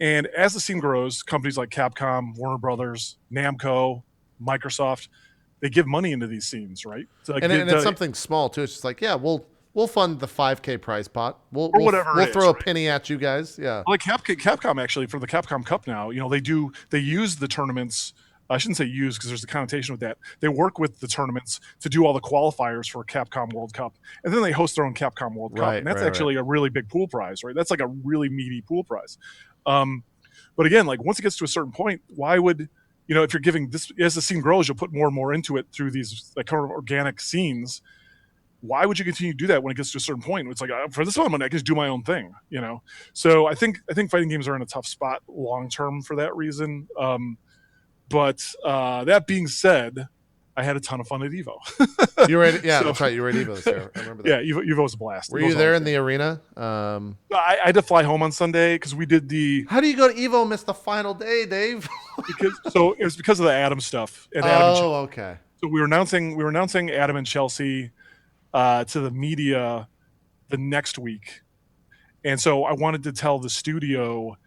and as the scene grows, companies like Capcom, Warner Brothers, Namco, Microsoft, they give money into these scenes, right? So like, and it's something small too. It's just like, yeah, we'll fund the 5K prize pot. We'll throw a penny at you guys. Yeah. Like Capcom actually, for the Capcom Cup now, they use the tournaments. I shouldn't say use because there's a connotation with that. They work with the tournaments to do all the qualifiers for Capcom World Cup, and then they host their own Capcom World Cup, and that's actually a really big pool prize, right? That's like a really meaty pool prize. But again, like once it gets to a certain point, why would if you're giving this, as the scene grows, you'll put more and more into it through these like kind of organic scenes. Why would you continue to do that when it gets to a certain point? It's like for this one, I can just do my own thing, So I think fighting games are in a tough spot long term for that reason. But that being said, I had a ton of fun at Evo. You were at, that's right. You were at Evo this year. I remember that. Yeah, Evo was a blast. Were you there in the arena? I had to fly home on Sunday because we did the. How do you go to Evo and miss the final day, Dave? It was because of the Adam stuff. And okay. So we were announcing Adam and Chelsea to the media the next week, and so I wanted to tell the studio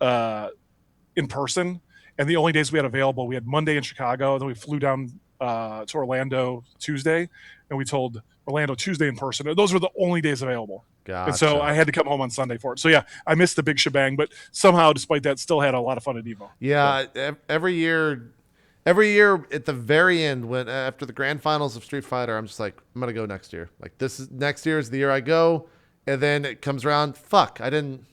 in person. And the only days we had available, we had Monday in Chicago, then we flew down to Orlando Tuesday, and we told Orlando Tuesday in person. Those were the only days available. Gotcha. And so I had to come home on Sunday for it. So yeah, I missed the big shebang, but somehow, despite that, still had a lot of fun at Evo. Yeah, every year at the very end, when after the grand finals of Street Fighter, I'm just like, I'm gonna go next year. Like next year is the year I go, and then it comes around. Fuck, I didn't.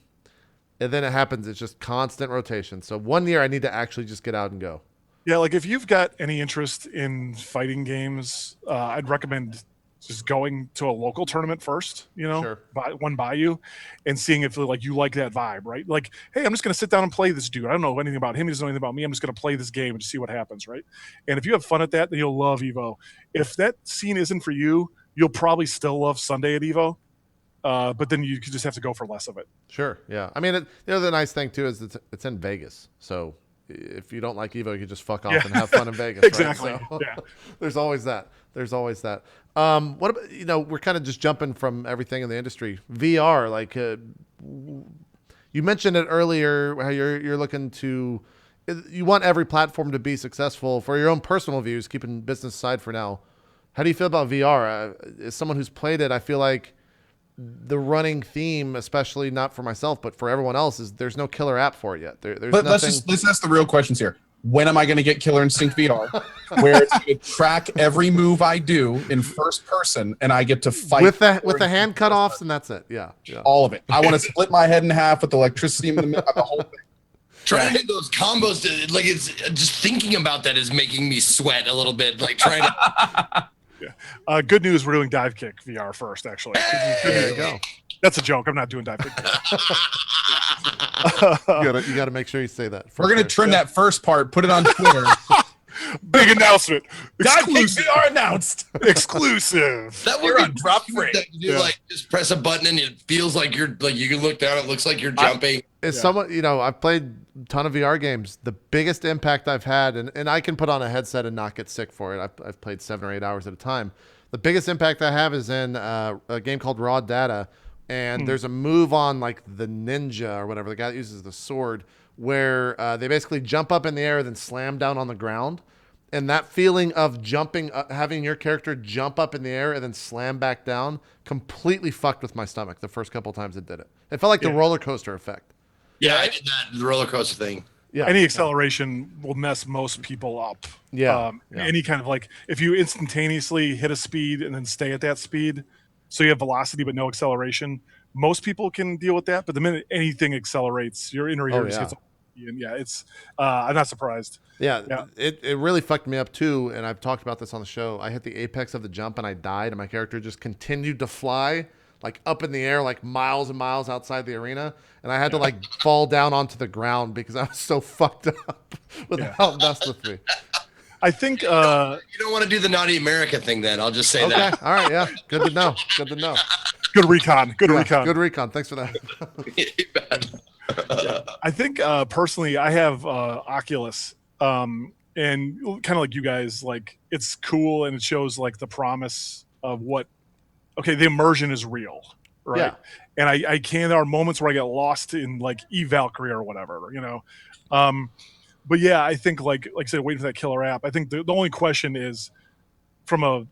And then it happens. It's just constant rotation. So one year I need to actually just get out and go. Yeah, like if you've got any interest in fighting games, I'd recommend just going to a local tournament first, Sure. one by you, and seeing if like you like that vibe, right? Like, hey, I'm just gonna sit down and play this dude. I don't know anything about him. He doesn't know anything about me. I'm just gonna play this game and just see what happens, right? And if you have fun at that, then you'll love Evo. If that scene isn't for you, you'll probably still love Sunday at Evo. But then you just have to go for less of it. Sure. Yeah. I mean, the other nice thing too is it's in Vegas. So if you don't like Evo, you can just fuck off and have fun in Vegas. Exactly. Right? So, yeah. There's always that. What about, we're kind of just jumping from everything in the industry. VR, like you mentioned it earlier, how you're looking to, you want every platform to be successful for your own personal views, keeping business aside for now. How do you feel about VR? As someone who's played it, I feel like the running theme, especially not for myself, but for everyone else, is there's no killer app for it yet. There's but nothing. let's ask the real questions here. When am I going to get Killer Instinct VR, where it's going to track every move I do in first person, and I get to fight with the hand cutoffs, and that's it. Yeah. All of it. I want to split my head in half with electricity in the middle of the whole thing. Trying to do those combos, like it's just thinking about that is making me sweat a little bit. Like trying to. Yeah. Good news, we're doing Dive Kick VR first, actually. There you go. That's a joke. I'm not doing Dive Kick. You got to make sure you say that. We're going to trim that first part, put it on Twitter. Big announcement. Dive Kick VR announced. Exclusive. That would be drop frame. You like just press a button and it feels like you can look down. It looks like you're jumping. Someone, I've played a ton of VR games. The biggest impact I've had, and I can put on a headset and not get sick for it. I've played 7 or 8 hours at a time. The biggest impact I have is in a game called Raw Data, and there's a move on like the ninja or whatever, the guy that uses the sword, where they basically jump up in the air then slam down on the ground. And that feeling of jumping, having your character jump up in the air and then slam back down, completely fucked with my stomach the first couple times it did it. It felt like the roller coaster effect. Yeah, I did that, the roller coaster thing. Yeah. Any acceleration will mess most people up. Yeah. Any kind of like, if you instantaneously hit a speed and then stay at that speed, so you have velocity but no acceleration, most people can deal with that. But the minute anything accelerates, your inner ear just hits. And it's I'm not surprised. Yeah. It really fucked me up too, and I've talked about this on the show. I hit the apex of the jump and I died, and my character just continued to fly like up in the air, like miles and miles outside the arena, and I had to like fall down onto the ground because I was so fucked up with how it messed with me. I think you don't want to do the naughty America thing. Then I'll just say that. All right. Yeah. Good to know. Good recon. Good recon. Thanks for that. I think personally, I have Oculus, and kind of like you guys, like it's cool and it shows like the promise of what. Okay, the immersion is real, right? Yeah. And I can. There are moments where I get lost in like Valkyrie or whatever, But yeah, I think like I said, waiting for that killer app. I think the only question is, from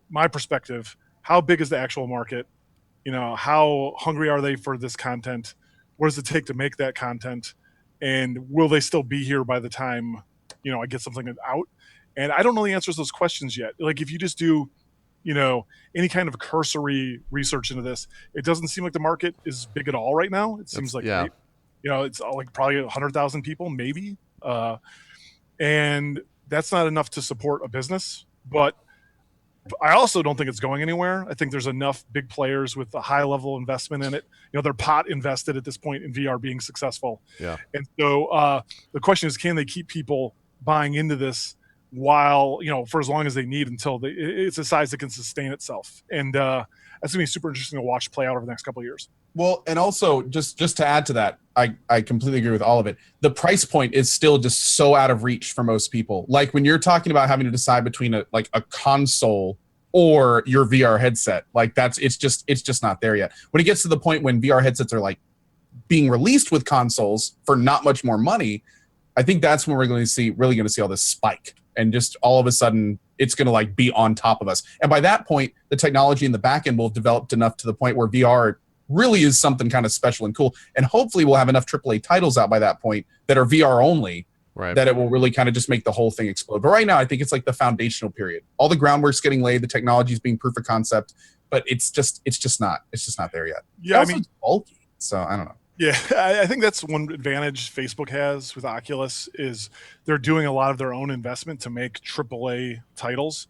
my perspective, how big is the actual market? How hungry are they for this content? What does it take to make that content? And will they still be here by the time, I get something out? And I don't know the answers to those questions yet. Like if you just do, any kind of cursory research into this, it doesn't seem like the market is big at all right now. It seems like, it's like probably 100,000 people, maybe. And that's not enough to support a business. But I also don't think it's going anywhere. I think there's enough big players with a high level investment in it. They're pot invested at this point in VR being successful. Yeah. And so the question is, can they keep people buying into this while, for as long as they need until it's a size that can sustain itself? And that's gonna be super interesting to watch play out over the next couple of years. Well, and also just to add to that, I completely agree with all of it. The price point is still just so out of reach for most people. Like when you're talking about having to decide between a console or your VR headset, like it's just not there yet. When it gets to the point when VR headsets are like being released with consoles for not much more money, I think that's when we're really going to see all this spike, and just all of a sudden it's going to like be on top of us. And by that point, the technology in the back end will have developed enough to the point where VR really is something kind of special and cool. And hopefully we'll have enough AAA titles out by that point that are VR only, Right. that it will really kind of just make the whole thing explode. But right now, I think it's like the foundational period. All the groundwork's getting laid, the technology is being proof of concept, but it's just not there yet. Yeah, Also, it's bulky, so I don't know. Yeah, I think that's one advantage Facebook has with Oculus is they're doing a lot of their own investment to make AAA titles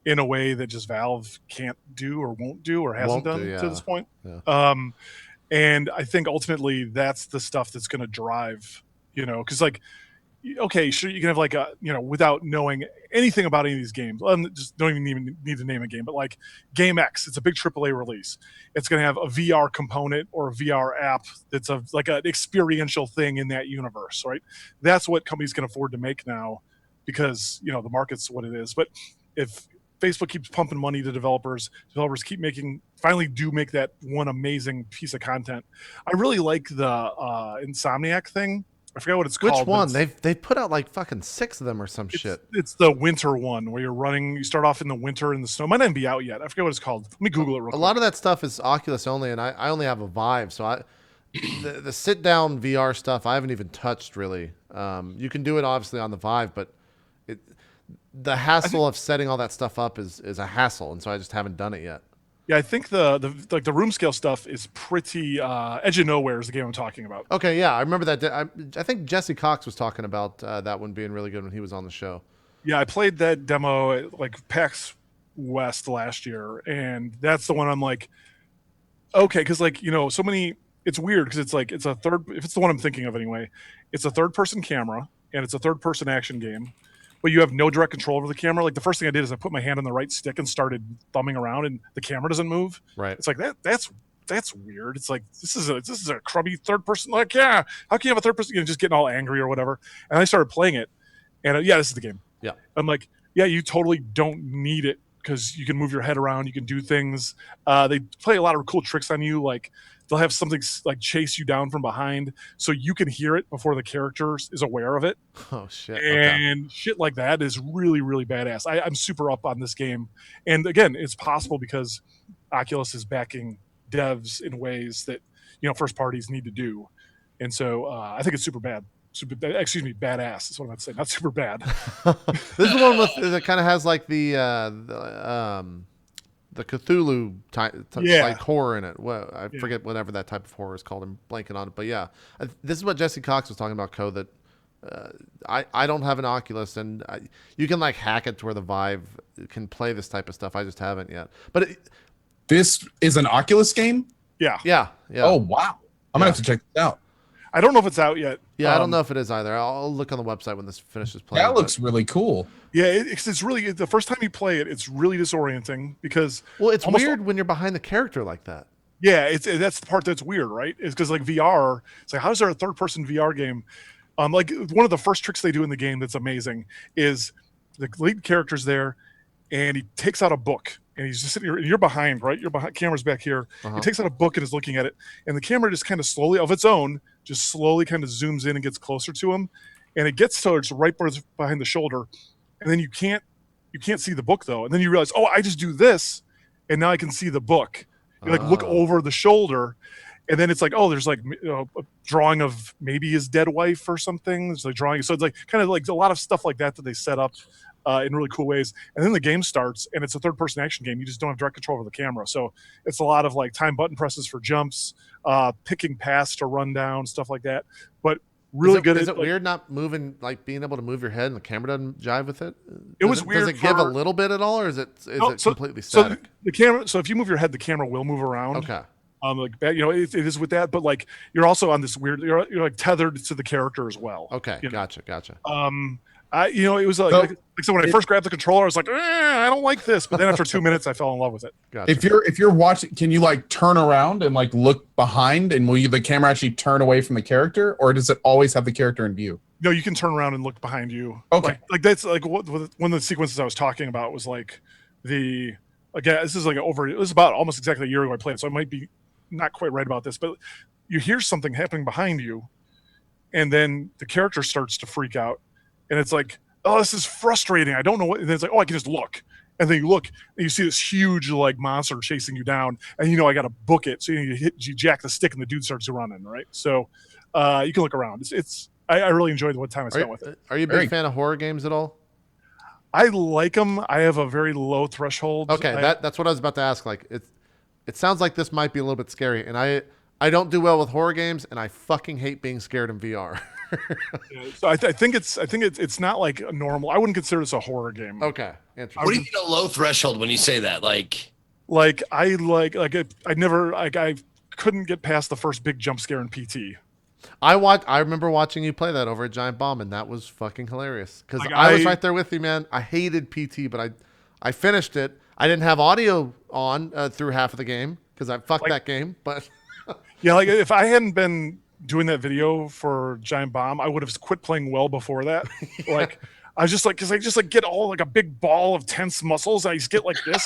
in a way that just Valve can't do or won't do or hasn't done to this point. Yeah. And I think ultimately that's the stuff that's going to drive, because like, okay, sure, you can have like a, without knowing anything about any of these games, just don't even need to name a game, but like Game X, it's a big AAA release. It's going to have a VR component or a VR app that's like an experiential thing in that universe, right? That's what companies can afford to make now because, the market's what it is. But if Facebook keeps pumping money to developers keep finally do make that one amazing piece of content. I really like the Insomniac thing. I forget what it's called. Which one? They put out like fucking 6 of them or some shit. It's the winter one where you start off in the winter in the snow. It might not be out yet. I forget what it's called. Let me Google it real quick. A lot of that stuff is Oculus only, and I only have a Vive, so the sit down VR stuff I haven't even touched really. You can do it obviously on the Vive, but the hassle of setting all that stuff up is a hassle, and so I just haven't done it yet. Yeah, I think the room scale stuff is pretty Edge of Nowhere is the game I'm talking about. Okay, yeah, I remember that. I think Jesse Cox was talking about that one being really good when he was on the show. Yeah, I played that demo at like PAX West last year, and that's the one I'm like, okay, because like so many. It's weird because it's like if it's the one I'm thinking of anyway, it's a third person camera and it's a third person action game. But you have no direct control over the camera. Like the first thing I did is I put my hand on the right stick and started thumbing around, and the camera doesn't move. Right. It's like that's weird. It's like this is a crummy third person. Like, yeah, how can you have a third person? Just getting all angry or whatever. And I started playing it, and this is the game. Yeah. I'm like, yeah, you totally don't need it because you can move your head around, you can do things. They play a lot of cool tricks on you, like. They'll have something like chase you down from behind so you can hear it before the character is aware of it. Oh, shit. And shit like that is really, really badass. I'm super up on this game. And again, it's possible because Oculus is backing devs in ways that, first parties need to do. And so I think it's super bad. Badass. That's what I'm about to say. Not super bad. This is the one that kind of has like the Cthulhu like horror in it. Well, I forget whatever that type of horror is called. I'm blanking on it, but yeah, this is what Jesse Cox was talking about. That I don't have an Oculus, and you can like hack it to where the Vive can play this type of stuff. I just haven't yet. But this is an Oculus game. Yeah. Oh wow, I'm gonna have to check this out. I don't know if it's out yet. Yeah, I don't know if it is either. I'll look on the website when this finishes playing. That looks really cool. Yeah, it's really the first time you play it, it's really disorienting because it's weird when you're behind the character like that. Yeah, that's the part that's weird, right? It's because like VR, it's like how is there a third-person VR game? Like one of the first tricks they do in the game that's amazing is the lead character's there, and he takes out a book, and he's just sitting here, and you're behind, right? You're behind, camera's back here. He takes out a book and is looking at it, and the camera just kind of slowly, of its own, just slowly kind of zooms in and gets closer to him, and it gets towards right behind the shoulder, and then you can't see the book though, and then you realize, oh, I just do this, and now I can see the book. You like look over the shoulder, and then it's like, oh, there's like a drawing of maybe his dead wife or something. There's like drawing, so it's like kind of like a lot of stuff like that they set up in really cool ways. And then the game starts, and it's a third-person action game. You just don't have direct control over the camera, so it's a lot of like time button presses for jumps, picking paths to run down, stuff like that. But really good. Is it weird not moving, like being able to move your head and the camera doesn't jive with it? It was weird. Does it give a little bit at all, or is it completely static? So the camera. So if you move your head, the camera will move around. Okay. Like it is with that, but like you're also on this weird. You're like tethered to the character as well. Okay, gotcha. It was so when I first grabbed the controller, I was like, I don't like this. But then after 2 minutes, I fell in love with it. Gotcha. If you're watching, can you like turn around and like look behind, and will the camera actually turn away from the character, or does it always have the character in view? No, you can turn around and look behind you. Okay, like that's like one of the sequences I was talking about was like this is like it was about almost exactly a year ago I played it, so I might be not quite right about this, but you hear something happening behind you, and then the character starts to freak out, and it's like oh, this is frustrating. I don't know what. And then it's like, oh, I can just look. And then you look and you see this huge like monster chasing you down, and I got to book it. So you jack the stick and the dude starts running, right? So you can look around. I really enjoyed what time I spent with it. Are you a big fan of horror games at all? I like them. I have a very low threshold. Okay, that's what I was about to ask. Like it sounds like this might be a little bit scary, and I don't do well with horror games, and I fucking hate being scared in VR. So I think it's not like a normal. I wouldn't consider this a horror game. Okay, interesting. What do you mean a low threshold when you say that? Like I couldn't get past the first big jump scare in PT. I remember watching you play that over at Giant Bomb, and that was fucking hilarious. Because I was right there with you, man. I hated PT, but I finished it. I didn't have audio on through half of the game because I fucked that game. But yeah, like if I hadn't been doing that video for Giant Bomb, I would have quit playing well before that. Like I was just like, because I just like get all like a big ball of tense muscles. And I just get like this,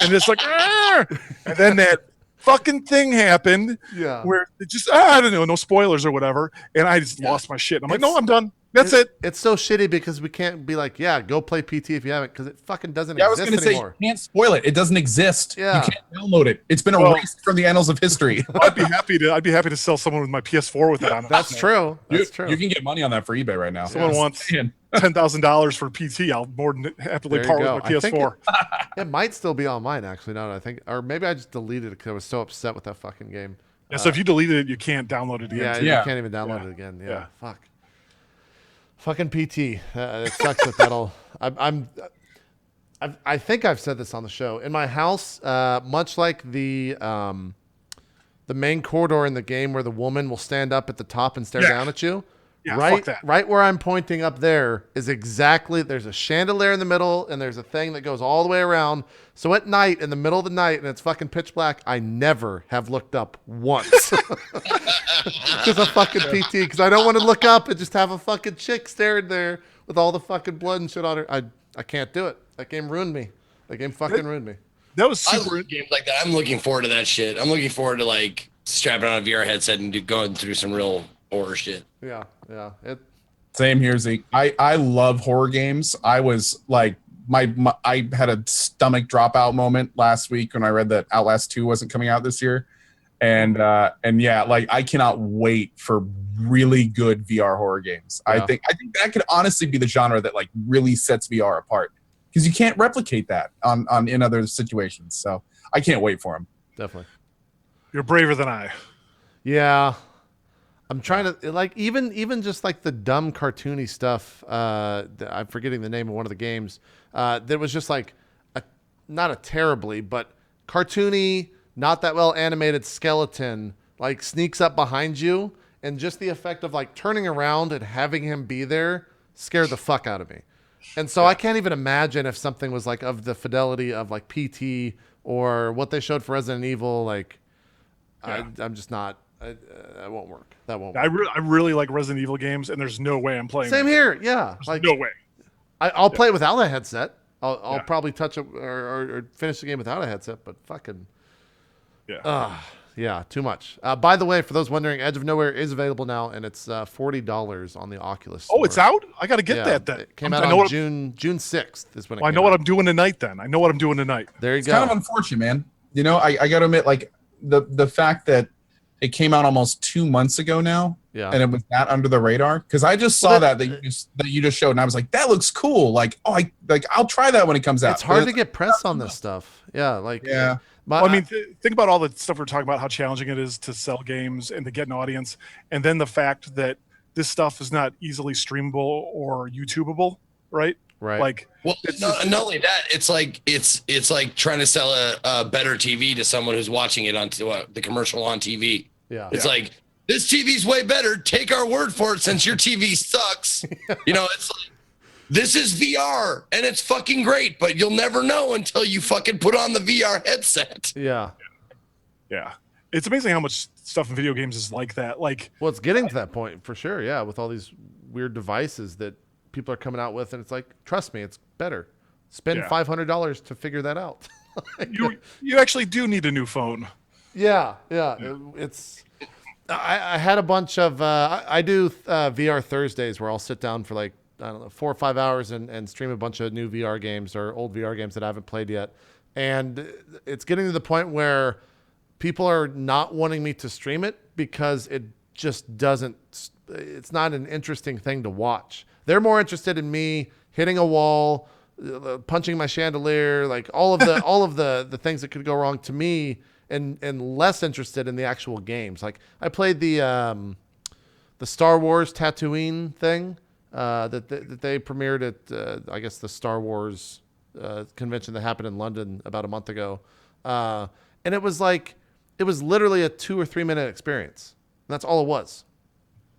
and it's like, Arr! And then that fucking thing happened. Yeah, where it just I don't know, no spoilers or whatever, and I just lost my shit. I'm like, no, I'm done. That's it. It's so shitty because we can't be like, yeah, go play PT if you haven't, because it fucking doesn't I was exist going to say, anymore. you can't spoil it. It doesn't exist. Yeah. You can't download it. It's been erased from the annals of history. I'd be happy to sell someone with my PS4 with it on it. That's true. That's true. You can get money on that for eBay right now. Someone wants $10,000 for PT. I'll more than happily There you part go. with my PS4. It might still be on mine, actually, now that I think. Or maybe I just deleted it because I was so upset with that fucking game. Yeah, so if you deleted it, you can't download it again. Yeah, too. you can't even download it again. Yeah, fuck. Fucking PT. It sucks that that'll. I think I've said this on the show. In my house, much like the main corridor in the game where the woman will stand up at the top and stare down at you. Yeah, fuck that. Right where I'm pointing up there is exactly, there's a chandelier in the middle and there's a thing that goes all the way around. So at night, in the middle of the night, and it's fucking pitch black, I never have looked up once. Because of fucking PT. Because I don't want to look up and just have a fucking chick staring there with all the fucking blood and shit on her. I can't do it. That game ruined me. That game fucking ruined me. That was I super. love games like that. I'm looking forward to that shit. I'm looking forward to like strapping on a VR headset and going through some real horror shit. Yeah. Same here, Zeke. I love horror games. I was like, I had a stomach dropout moment last week when I read that Outlast 2 wasn't coming out this year. And yeah, like I cannot wait for really good VR horror games. Yeah. I think that could honestly be the genre that like really sets VR apart, because you can't replicate that on in other situations. So I can't wait for them. Definitely. You're braver than I. Yeah. I'm trying to, like, even just like the dumb cartoony stuff. I'm forgetting the name of one of the games. That was just like not a terribly, but cartoony, not that well animated skeleton like sneaks up behind you, and just the effect of like turning around and having him be there scared the fuck out of me. And so I can't even imagine if something was like of the fidelity of like PT or what they showed for Resident Evil. Like, I'm just not. That won't work. That won't work. I really like Resident Evil games, and there's no way I'm playing. Same here. Yeah. There's like no way. I'll play it without a headset. I'll probably touch it or finish the game without a headset, but fucking. Yeah, too much. By the way, for those wondering, Edge of Nowhere is available now, and it's $40 on the Oculus store. Oh, it's out? I got to get that then. It came out on June 6th is when it came out. I know what I'm doing tonight then. I know what I'm doing tonight. There you It's go. kind of unfortunate, man. You know, I got to admit, like the fact that it came out almost 2 months ago now, and it was that under the radar, because I just saw that you just showed, and I was like, that looks cool. Like, I'll try that when it comes out. It's hard to get press on this stuff. Yeah, like Well, I mean, think about all the stuff we're talking about, how challenging it is to sell games and to get an audience. And then the fact that this stuff is not easily streamable or YouTubeable, right? Right. Like, well, not only that, it's like trying to sell a better TV to someone who's watching it on the commercial on TV. Yeah. It's like, this TV's way better. Take our word for it since your TV sucks. You know, it's like, this is VR and it's fucking great, but you'll never know until you fucking put on the VR headset. Yeah. Yeah. It's amazing how much stuff in video games is like that. Like, well, it's getting to that point for sure. Yeah. With all these weird devices that people are coming out with, and it's like, trust me, it's better. Spend $500 to figure that out. you actually do need a new phone. Yeah. I had a bunch of, I do VR Thursdays where I'll sit down for like I don't know, 4 or 5 hours and stream a bunch of new VR games or old VR games that I haven't played yet. And it's getting to the point where people are not wanting me to stream it because it just doesn't, it's not an interesting thing to watch. They're more interested in me hitting a wall, punching my chandelier, like all of the things that could go wrong to me, and less interested in the actual games. Like I played the Star Wars Tatooine thing that they premiered at I guess the Star Wars convention that happened in London about a month ago, and it was literally a 2 or 3 minute experience. And that's all it was.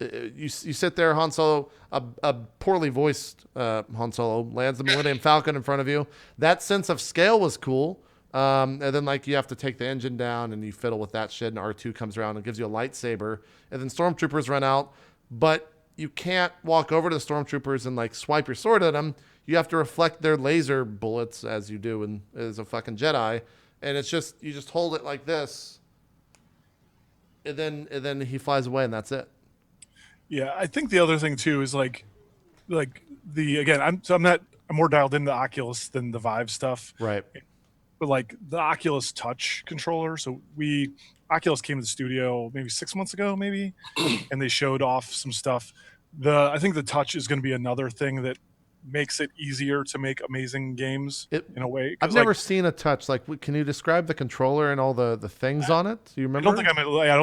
You sit there, Han Solo, a poorly voiced Han Solo lands the Millennium Falcon in front of you. That sense of scale was cool. And then like you have to take the engine down and you fiddle with that shit, and R2 comes around and gives you a lightsaber, and then stormtroopers run out, but you can't walk over to the stormtroopers and like swipe your sword at them. You have to reflect their laser bullets as you do as a fucking Jedi, and it's just you just hold it like this, and then he flies away, and that's it. Yeah, I think the other thing too is like the again, I'm more dialed into the Oculus than the Vive stuff. Right. But like the Oculus Touch controller, so Oculus came to the studio maybe 6 months ago, and they showed off some stuff. I think the Touch is going to be another thing that makes it easier to make amazing games in a way. I've never seen a Touch. Like, can you describe the controller and all the things on it? Do you remember? I don't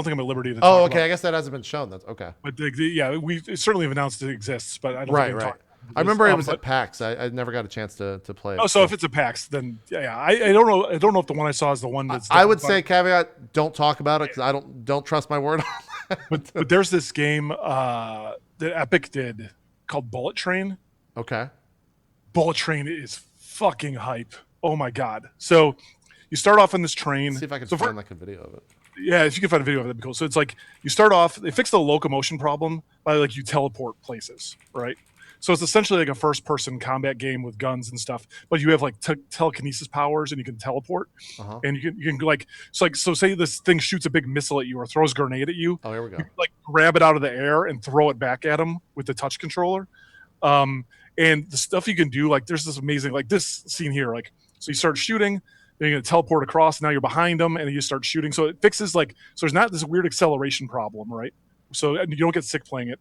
think I'm at liberty to. Oh, talk okay. about I guess that hasn't been shown. That's okay. But yeah, we certainly have announced it exists, but I don't Right, think I'm right. talking. I remember it was at PAX. I never got a chance to play it. Oh, so if it's a PAX, then yeah, I don't know. I don't know if the one I saw is the one that's. I would say caveat: don't talk about it because I don't trust my word. but there's this game that Epic did called Bullet Train. Okay. Bullet Train is fucking hype. Oh my god! So you start off on this train. See if I can find like a video of it. Yeah, if you can find a video of it, that'd be cool. So it's like you start off. They fix the locomotion problem by like you teleport places, right? So it's essentially like a first-person combat game with guns and stuff, but you have like telekinesis powers and you can teleport, and you can like so say this thing shoots a big missile at you or throws a grenade at you. Oh, here we go. You can, like grab it out of the air and throw it back at them with the touch controller. And the stuff you can do, like there's this amazing, like this scene here, like so you start shooting, then you're gonna teleport across, and now you're behind them, and then you start shooting. So it fixes like so there's not this weird acceleration problem, right? So and you don't get sick playing it.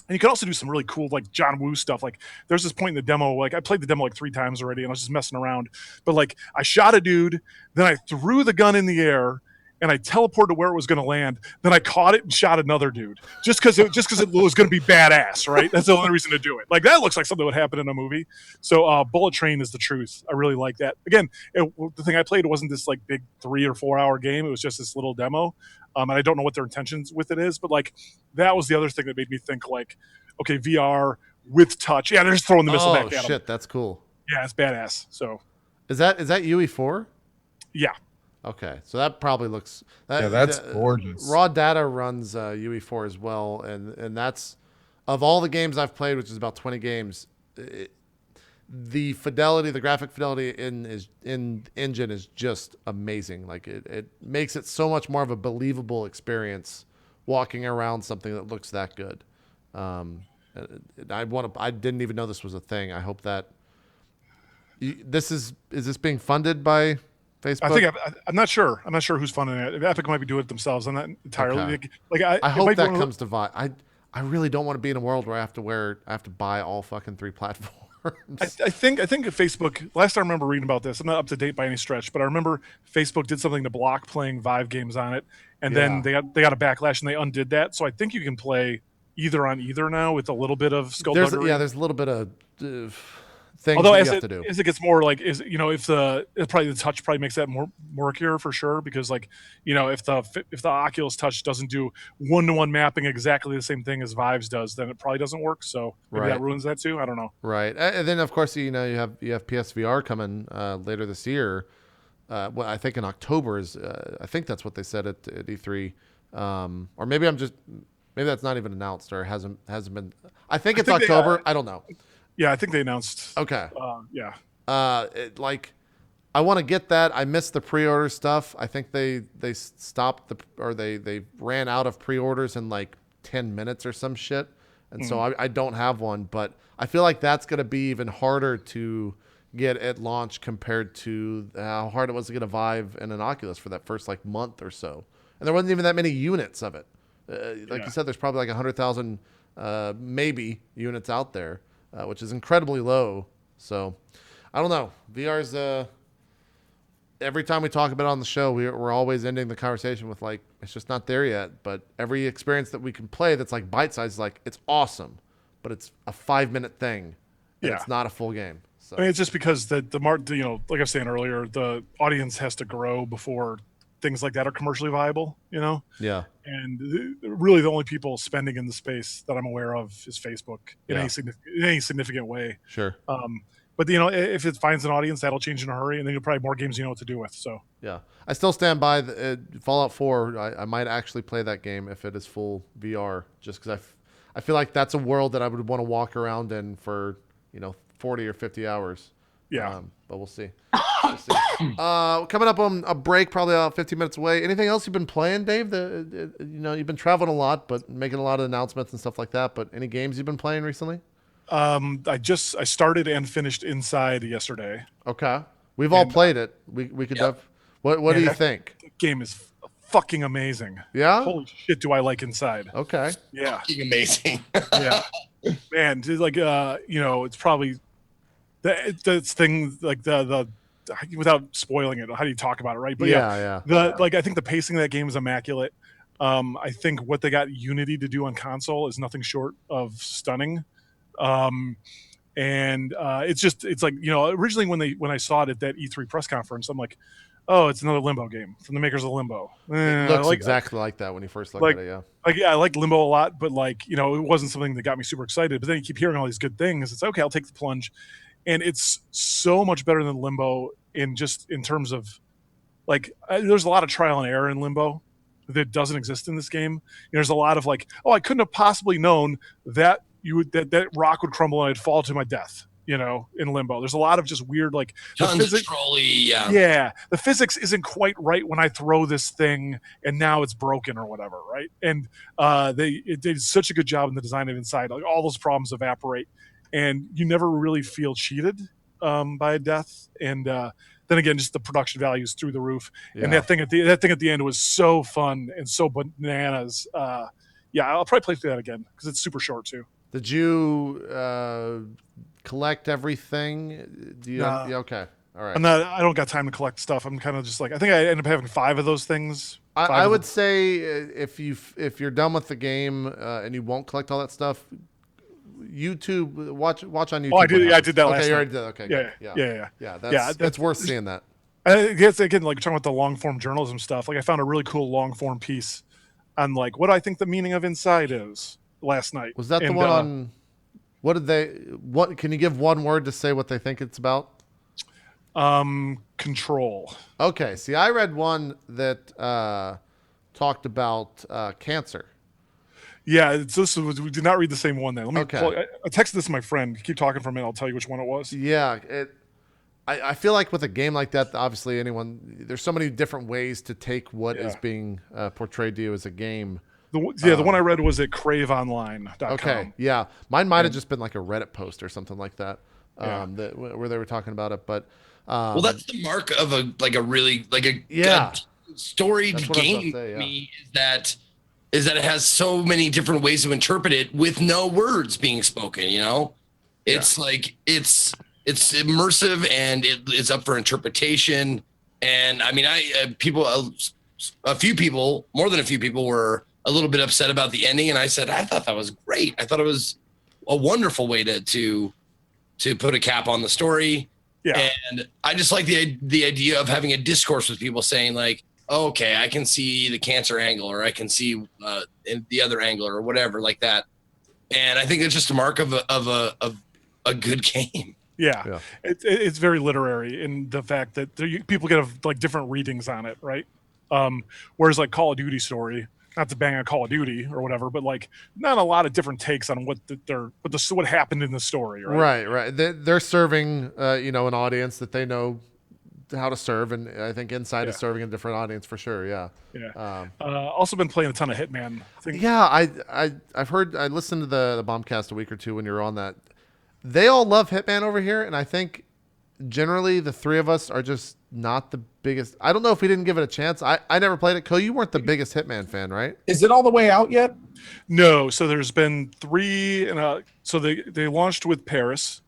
And you can also do some really cool, like John Woo stuff. Like there's this point in the demo, like I played the demo like 3 times already, and I was just messing around. But like I shot a dude, then I threw the gun in the air, and I teleported to where it was going to land. Then I caught it and shot another dude, just because it was going to be badass, right? That's the only reason to do it. Like that looks like something that would happen in a movie. So Bullet Train is the truth. I really like that. Again, the thing I played wasn't this like big 3 or 4 hour game. It was just this little demo. And I don't know what their intentions with it is, but like that was the other thing that made me think like, okay, VR with touch. Yeah, they're just throwing the missile back at them. Oh shit, that's cool. Yeah, it's badass. So is that UE4? Yeah. Okay, so that probably looks. That's gorgeous. Raw Data runs UE4 as well, and that's of all the games I've played, which is about 20 games. The fidelity, the graphic fidelity in engine is just amazing. Like it makes it so much more of a believable experience walking around something that looks that good. I didn't even know this was a thing. I hope that is this being funded by Facebook? I'm not sure. I'm not sure who's funding it. Epic might be doing it themselves. I'm not entirely like I hope that comes to Vive. I really don't want to be in a world where I have to buy all fucking 3 platforms. I think Facebook. Last I remember reading about this, I'm not up to date by any stretch, but I remember Facebook did something to block playing Vive games on it, and then they got a backlash and they undid that. So I think you can play either on either now with a little bit of skullduggery. There's a little bit of things Although that as you have to do. As it gets more like if the touch probably makes that more murkier for sure, because like if the Oculus Touch doesn't do 1-to-1 mapping exactly the same thing as Vive's does, then it probably doesn't work. So maybe that ruins that too. I don't know. Right, and then of course you have PSVR coming later this year. Well, I think in October is I think that's what they said at E3, or maybe that's not even announced or hasn't been. I think it's October. I don't know. Yeah, I think they announced. Okay. Yeah. I want to get that. I missed the pre-order stuff. I think they stopped they ran out of pre-orders in like 10 minutes or some shit. And so I don't have one, but I feel like that's going to be even harder to get at launch compared to how hard it was to get a Vive and an Oculus for that first like month or so. And there wasn't even that many units of it. Like you said, there's probably like 100,000 maybe units out there, which is incredibly low. So I don't know. VR's every time we talk about it on the show, we're always ending the conversation with like, it's just not there yet. But every experience that we can play that's like bite size, like it's awesome, but it's a 5-minute thing. And it's not a full game. So I mean, it's just because the like I was saying earlier, the audience has to grow before things like that are commercially viable, Yeah. And really the only people spending in the space that I'm aware of is Facebook in any significant way. Sure. But if it finds an audience, that'll change in a hurry, and then you'll probably have more games you know what to do with. So yeah, I still stand by Fallout 4. I might actually play that game if it is full VR, just because I feel like that's a world that I would want to walk around in for 40 or 50 hours. Yeah. But we'll see. Coming up on a break, probably about 15 minutes away. Anything else you've been playing, Dave? You've been traveling a lot, but making a lot of announcements and stuff like that. But any games you've been playing recently? I started and finished Inside yesterday. Okay, we've all played it. We could have. What do you think? That game is fucking amazing. Yeah. Holy shit, do I like Inside? Okay. Yeah. Fucking amazing. Yeah. Man, it's like it's probably the thing like the without spoiling it. How do you talk about it, right? But yeah. I think the pacing of that game is immaculate. I think what they got Unity to do on console is nothing short of stunning. It's like originally when I saw it at that E3 press conference, I'm like, oh, it's another Limbo game from the makers of Limbo. It looks exactly like that when you first look at it. Yeah. I like Limbo a lot, but it wasn't something that got me super excited. But then you keep hearing all these good things. It's okay, I'll take the plunge, and it's so much better than Limbo in terms of there's a lot of trial and error in Limbo that doesn't exist in this game. There's a lot of I couldn't have possibly known that that rock would crumble and I'd fall to my death. In Limbo, there's a lot of just weird tons of trolly. Yeah, the physics isn't quite right when I throw this thing, and now it's broken or whatever, right? And they did such a good job in the design of Inside. Like all those problems evaporate, and you never really feel cheated by a death. And then again, just the production value is through the roof. Yeah. And that thing at the end was so fun and so bananas. I'll probably play through that again because it's super short too. Did you collect everything? Okay. All right. I don't got time to collect stuff. I'm kind of just I think I end up having 5 of those things. I would say if you're done with the game and you won't collect all that stuff, YouTube watch on YouTube. Oh, I did that last night. Okay, you already did. Okay. Yeah. That's worth seeing that. I guess again, talking about the long form journalism stuff. I found a really cool long form piece on what I think the meaning of Inside is last night. Was that the one on? What can you give one word to say what they think it's about? Control. Okay. See, I read one that talked about cancer. Yeah, we did not read the same one then. Let me I texted this to my friend. Keep talking for a minute. I'll tell you which one it was. Yeah. I feel like with a game like that, obviously there's so many different ways to take what is being portrayed to you as a game. The one I read was at craveonline.com. Okay, yeah. Mine might have just been like a Reddit post or something like that, where they were talking about it. But well, that's the mark of a really good storied game. To me is that it has so many different ways to interpret it with no words being spoken. It's it's immersive and it's up for interpretation. And I mean, a few people, more than a few people, were a little bit upset about the ending, and I said I thought that was great. I thought it was a wonderful way to put a cap on the story. Yeah. And I just like the idea of having a discourse with people saying okay, I can see the cancer angle, or I can see the other angle, or whatever like that. And I think it's just a mark of a good game. Yeah. It's very literary in the fact that people get different readings on it, right? Whereas Call of Duty story, not to bang on Call of Duty or whatever, but not a lot of different takes on what happened in the story, right? Right. They're serving an audience that they know how to serve, and I think Inside is Yeah. serving a different audience for sure. Yeah. Yeah. Also been playing a ton of Hitman. I think. Yeah, I've heard. I listened to the Bombcast a week or two when you were on that. They all love Hitman over here, and I think generally the three of us are just not the biggest. I don't know if we didn't give it a chance. I never played it. Co, you weren't the biggest Hitman fan, right? Is it all the way out yet? No, so there's been 3, and so they launched with Paris,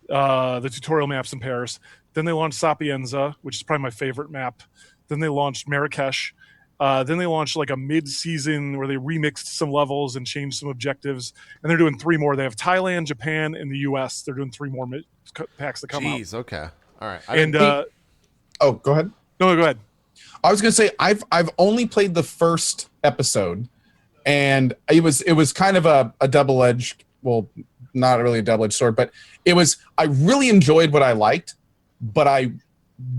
the tutorial maps in Paris. Then they launched Sapienza, which is probably my favorite map. Then they launched Marrakesh. Then they launched like a mid-season where they remixed some levels and changed some objectives. And they're doing 3 more. They have Thailand, Japan, and the U.S. They're doing 3 more packs that come out. Jeez, okay, all right. And Oh, go ahead. no, go ahead. I was gonna say I've only played the first episode, and it was kind of a double-edged, well, not really a double-edged sword, but I really enjoyed what I liked, but I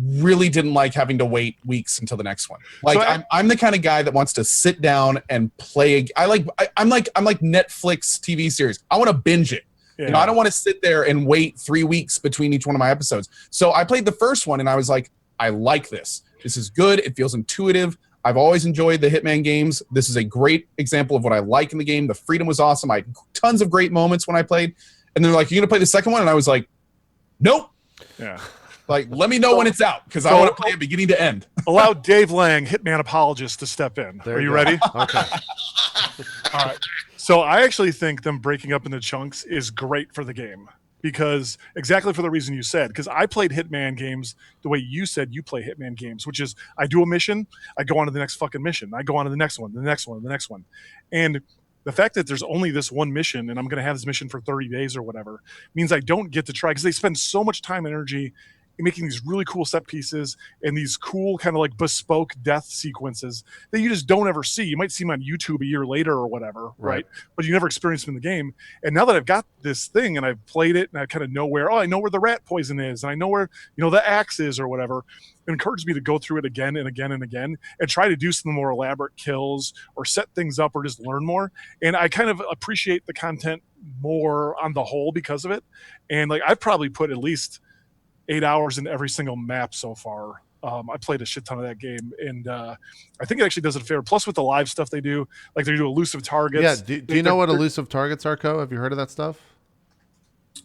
really didn't like having to wait weeks until the next one. Like So I'm the kind of guy that wants to sit down and play. I'm like Netflix TV series. I want to binge it. Yeah. You know, I don't want to sit there and wait 3 weeks between each one of my episodes. So I played the first one and I was like, I like this. This is good. It feels intuitive. I've always enjoyed the Hitman games. This is a great example of what I like in the game. The freedom was awesome. I had tons of great moments when I played. And they're like, "You're gonna play the second one?" And I was like, "Nope." Yeah. Like, let me know when it's out because I want to play it beginning to end. Allow Dave Lang, Hitman apologist, to step in. There Are you go. ready? Okay. All right. So I actually think them breaking up into chunks is great for the game because exactly for the reason you said. Because I played Hitman games the way you said you play Hitman games, which is I do a mission, I go on to the next fucking mission, I go on to the next one, the next one, the next one, and the fact that there's only this one mission and I'm going to have this mission for 30 days or whatever means I don't get to try because they spend so much time and energy making these really cool set pieces and these cool kind of like bespoke death sequences that you just don't ever see. You might see them on YouTube a year later or whatever, right? But you never experience them in the game. And now that I've got this thing and I've played it and I kind of know I know where the rat poison is and I know where, the axe is or whatever, it encouraged me to go through it again and again and again and try to do some more elaborate kills or set things up or just learn more. And I kind of appreciate the content more on the whole because of it. And like, I've probably put at least 8 hours in every single map so far. I played a shit ton of that game, and I think it actually does it fair. Plus, with the live stuff they do, like they do elusive targets. Yeah. Do you know what elusive targets are, Co? Have you heard of that stuff?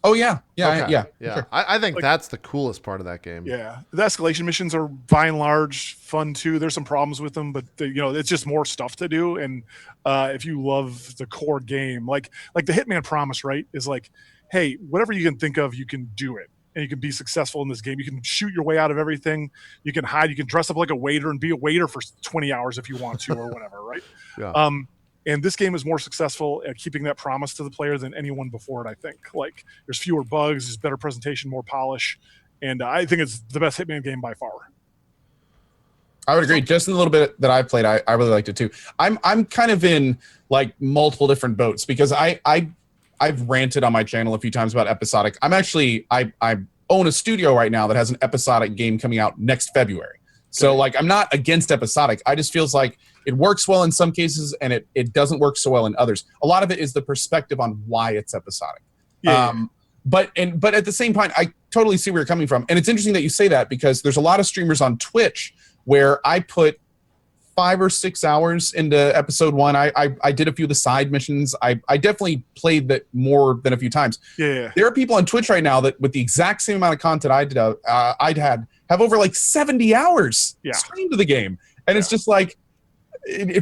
Oh yeah, Okay. yeah. Sure. I think that's the coolest part of that game. Yeah, the escalation missions are by and large fun too. There's some problems with them, but it's just more stuff to do. And if you love the core game, like the Hitman promise, right, is like, hey, whatever you can think of, you can do it. And you can be successful in this game. You can shoot your way out of everything. You can hide. You can dress up like a waiter and be a waiter for 20 hours if you want to or whatever, right? Yeah. And this game is more successful at keeping that promise to the player than anyone before it, I think. Like, there's fewer bugs, there's better presentation, more polish. And I think it's the best Hitman game by far. I would agree. Just in a little bit that I've played, I really liked it too. I'm kind of in like multiple different boats because I've ranted on my channel a few times about episodic. I own a studio right now that has an episodic game coming out next February. So like I'm not against episodic. I just feels like it works well in some cases and it doesn't work so well in others. A lot of it is the perspective on why it's episodic. Yeah. But at the same point, I totally see where you're coming from. And it's interesting that you say that because there's a lot of streamers on Twitch where I put 5 or 6 hours into episode 1. I did a few of the side missions. I definitely played that more than a few times. Yeah. There are people on Twitch right now that with the exact same amount of content I'd have over like 70 hours streamed to the game. And it's just like,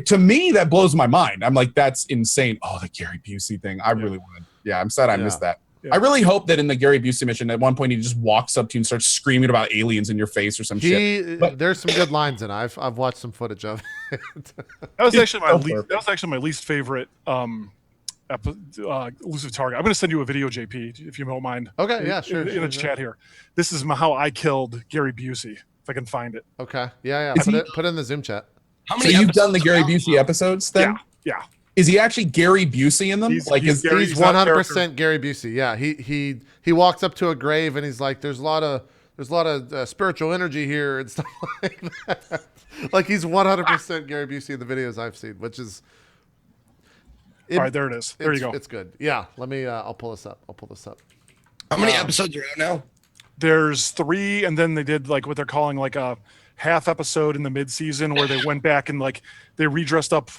to me, that blows my mind. I'm like, that's insane. Oh, the Gary Busey thing. I really wanted. Yeah, I'm sad I missed that. Yeah. I really hope that in the Gary Busey mission, at one point he just walks up to you and starts screaming about aliens in your face or some shit. But There's some good lines in it. I've watched some footage of it. That was actually my least favorite elusive target. I'm going to send you a video, JP, if you don't mind. Okay, yeah, sure. In the chat here. This is how I killed Gary Busey, if I can find it. Okay, yeah. Put it in the Zoom chat. How so many you've done the episodes Gary are out Busey now? episodes then? Yeah. Is he actually Gary Busey in them? He's Like, is Gary- He's not 100% Gary Busey. Yeah, he walks up to a grave and he's like, "There's a lot of spiritual energy here and stuff like that." Like he's 100% Gary Busey in the videos I've seen, which is. All right, there it is. There you go. It's good. Yeah, let me. I'll pull this up. How many episodes are out now? There's 3, and then they did like what they're calling like a half episode in the mid-season where they went back and like they redressed up.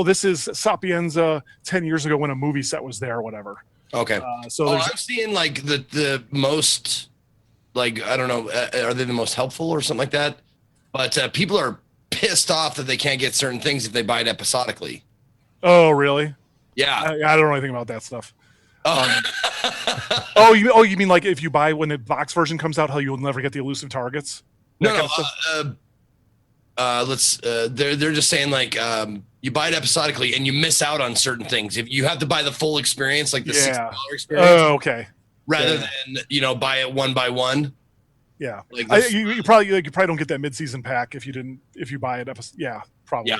This is Sapienza 10 years ago when a movie set was there or whatever. Okay. So I'm seeing like the most, like, I don't know, are they the most helpful or something like that? But people are pissed off that they can't get certain things if they buy it episodically. Oh, really? Yeah. I don't know anything about that stuff. Oh. You mean like if you buy when the box version comes out, how you'll never get the elusive targets? No. They're just saying like you buy it episodically and you miss out on certain things. If you have to buy the full experience, like the $60 experience. Oh, okay. Rather than buy it one by one. Yeah. Like you probably don't get that mid-season pack if you buy it Yeah, probably. Yeah.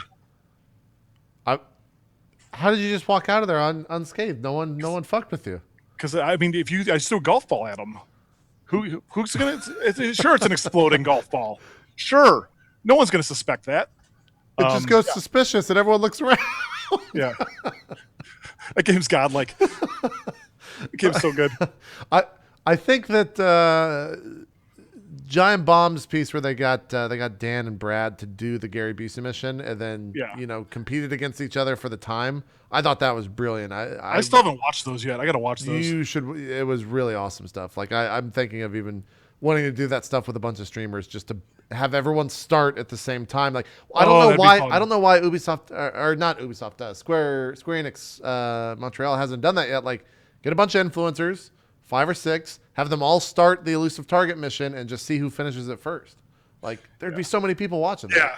How did you just walk out of there unscathed? No one fucked with you. Because I mean, I just threw a golf ball at them. Who's gonna? Sure, it's an exploding golf ball. Sure, no one's gonna suspect that. It just goes suspicious, and everyone looks around. Yeah, that game's godlike. The game's so good. I think that Giant Bomb's piece where they got Dan and Brad to do the Gary Busey mission, and then competed against each other for the time. I thought that was brilliant. I still haven't watched those yet. I got to watch those. You should. It was really awesome stuff. Like I'm thinking of even wanting to do that stuff with a bunch of streamers just to have everyone start at the same time. Like I don't know why Ubisoft or not Ubisoft, Square Enix Montreal hasn't done that yet. Like get a bunch of influencers, 5 or 6, have them all start the elusive target mission and just see who finishes it first. Like there'd be so many people watching that. Yeah.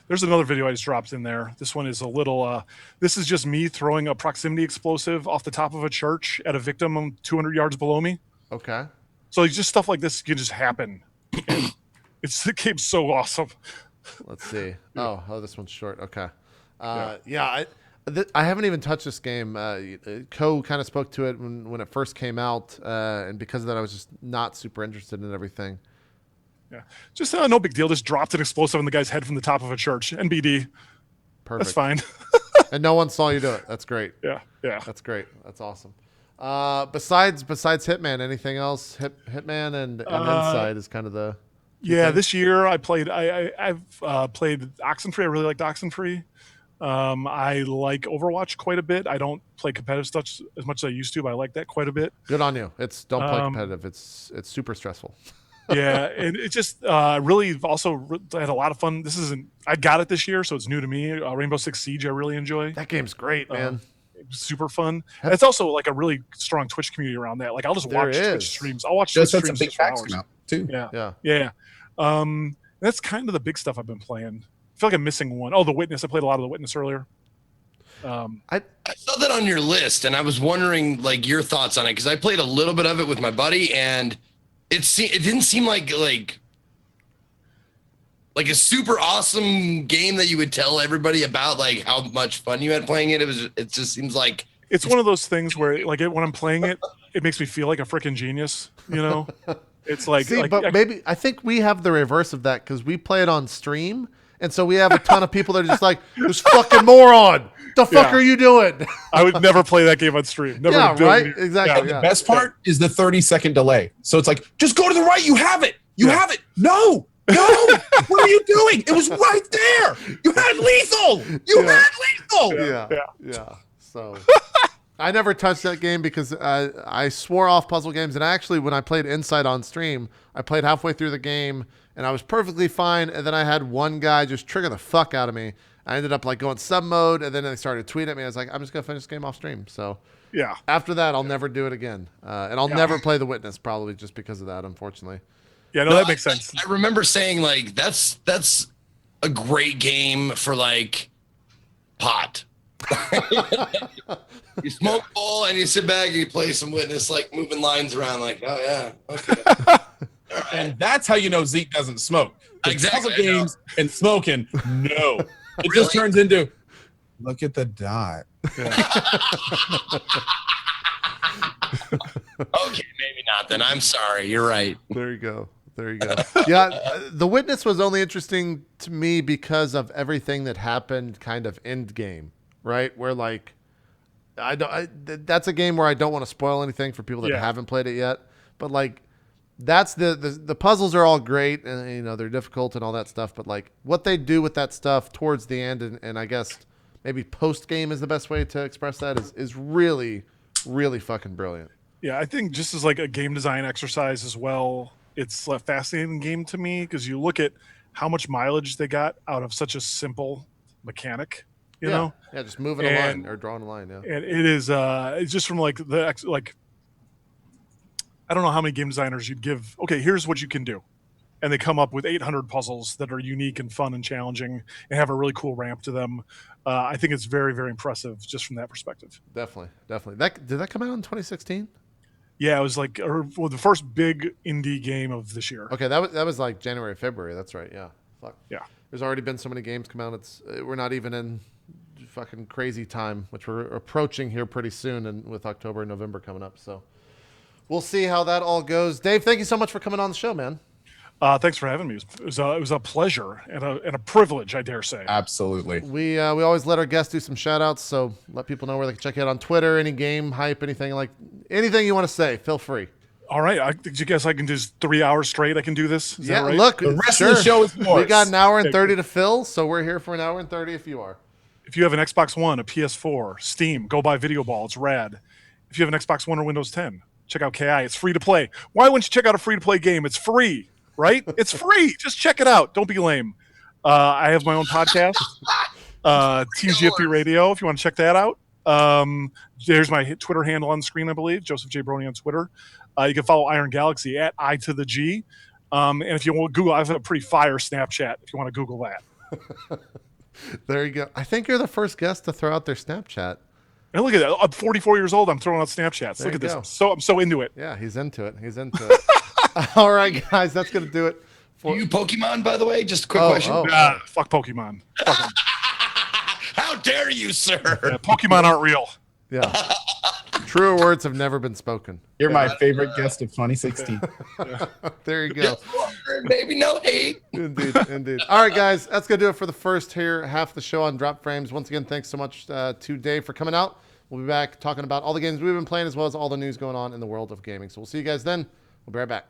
There's another video I just dropped in there. This one is a little, this is just me throwing a proximity explosive off the top of a church at a victim 200 yards below me. Okay. So just stuff like this can just happen. The game's so awesome. Let's see. Oh, this one's short. Okay. I haven't even touched this game. Co kind of spoke to it when it first came out, and because of that, I was just not super interested in everything. Yeah, just no big deal. Just dropped an explosive on the guy's head from the top of a church. NBD. Perfect. That's fine. And no one saw you do it. That's great. Yeah. That's great. That's awesome. Besides Hitman, anything else? Hitman and Inside is kind of the. Yeah, this year I played. I've played Oxenfree. I really liked Oxenfree. I like Overwatch quite a bit. I don't play competitive stuff as much as I used to, but I like that quite a bit. Good on you. Don't play competitive. It's super stressful. Yeah, and it just really also had a lot of fun. I got it this year, so it's new to me. Rainbow Six Siege I really enjoy. That game's great, man. It's super fun. And it's also like a really strong Twitch community around that. Like I'll just watch Twitch streams. I'll watch Twitch streams for hours. Too. Yeah. That's kind of the big stuff I've been playing. I feel like I'm missing one. Oh, The Witness. I played a lot of The Witness earlier. I saw that on your list, and I was wondering like your thoughts on it because I played a little bit of it with my buddy, and it didn't seem like a super awesome game that you would tell everybody about, like how much fun you had playing it. It just seems like it's one of those things where like when I'm playing it, it makes me feel like a freaking genius. You know, it's like, maybe I think we have the reverse of that because we play it on stream, and so we have a ton of people that are just like, "This fucking moron, the fuck are you doing?" I would never play that game on stream. Never. Yeah, right. Exactly. The best part is the 30-second delay. So it's like, just go to the right. You have it. You have it. No. What are you doing? It was right there. You had lethal. Yeah. So I never touched that game because I swore off puzzle games. And actually, when I played Inside on stream, I played halfway through the game and I was perfectly fine. And then I had one guy just trigger the fuck out of me. I ended up like going sub mode, and then they started tweeting at me. I was like, I'm just gonna finish this game off stream. So yeah. After that, I'll never do it again, and I'll never play The Witness probably just because of that, unfortunately. Yeah, no, that makes sense. I remember saying like that's a great game for like pot. You smoke bowl and you sit back and you play some Witness, like moving lines around, like, oh yeah, okay. Right. And that's how you know Zeke doesn't smoke. Exactly. Puzzle games and smoking, no. It just turns into, look at the dot. Okay, maybe not then. I'm sorry. You're right. There you go. Yeah, The Witness was only interesting to me because of everything that happened kind of end game, right? Where like that's a game where I don't want to spoil anything for people that haven't played it yet, but like that's the puzzles are all great, and they're difficult and all that stuff. But like what they do with that stuff towards the end, and I guess maybe post game is the best way to express that is really, really fucking brilliant. Yeah, I think just as like a game design exercise as well, it's a fascinating game to me because you look at how much mileage they got out of such a simple mechanic, you know? Yeah, just moving a line or drawing a line. Yeah, And it is it's just from like I don't know how many game designers you'd give. Okay, here's what you can do, and they come up with 800 puzzles that are unique and fun and challenging, and have a really cool ramp to them. I think it's very, very impressive just from that perspective. definitely. Did that come out in 2016? Yeah, it was like the first big indie game of this year. Okay, that was like January, February. That's right. Yeah. Fuck. Yeah. There's already been so many games come out. We're not even in fucking crazy time, which we're approaching here pretty soon, and with October and November coming up. So we'll see how that all goes. Dave, thank you so much for coming on the show, man. Thanks for having me. It was a pleasure and a privilege, I dare say. Absolutely. We always let our guests do some shout outs, so let people know where they can check you out on Twitter, any game hype, anything you want to say, feel free. All right. I guess I can do 3 hours straight. I can do this. Is that right? Look, The rest sure. of the show is yours. We got an hour and 30 to fill, so we're here for an hour and 30 if you are. If you have an Xbox One, a PS4, Steam, go buy Video Ball. It's rad. If you have an Xbox One or Windows 10, check out KI. It's free to play. Why wouldn't you check out a free to play game? It's free, right? It's free. Just check it out. Don't be lame. I have my own podcast, itmeJP Radio, if you want to check that out. There's my Twitter handle on the screen, I believe, Joseph J. Brony on Twitter. You can follow Iron Galaxy at I to the G. And if you want to Google, I have a pretty fire Snapchat if you want to Google that. There you go. I think you're the first guest to throw out their Snapchat. And look at that. I'm 44 years old. I'm throwing out Snapchats. There Look at you this. go. I'm so into it. Yeah, he's into it. All right, guys, that's going to do it. Do you Pokemon, by the way? Just a quick question. Fuck Pokemon. Fuck 'em. How dare you, sir? Yeah, Pokemon aren't real. Yeah. Truer words have never been spoken. You're my favorite guest of 2016. There you go. Just baby, no hate. Indeed. All right, guys, that's going to do it for the first half of the show on Drop Frames. Once again, thanks so much to Dave for coming out. We'll be back talking about all the games we've been playing as well as all the news going on in the world of gaming. So we'll see you guys then. We'll be right back.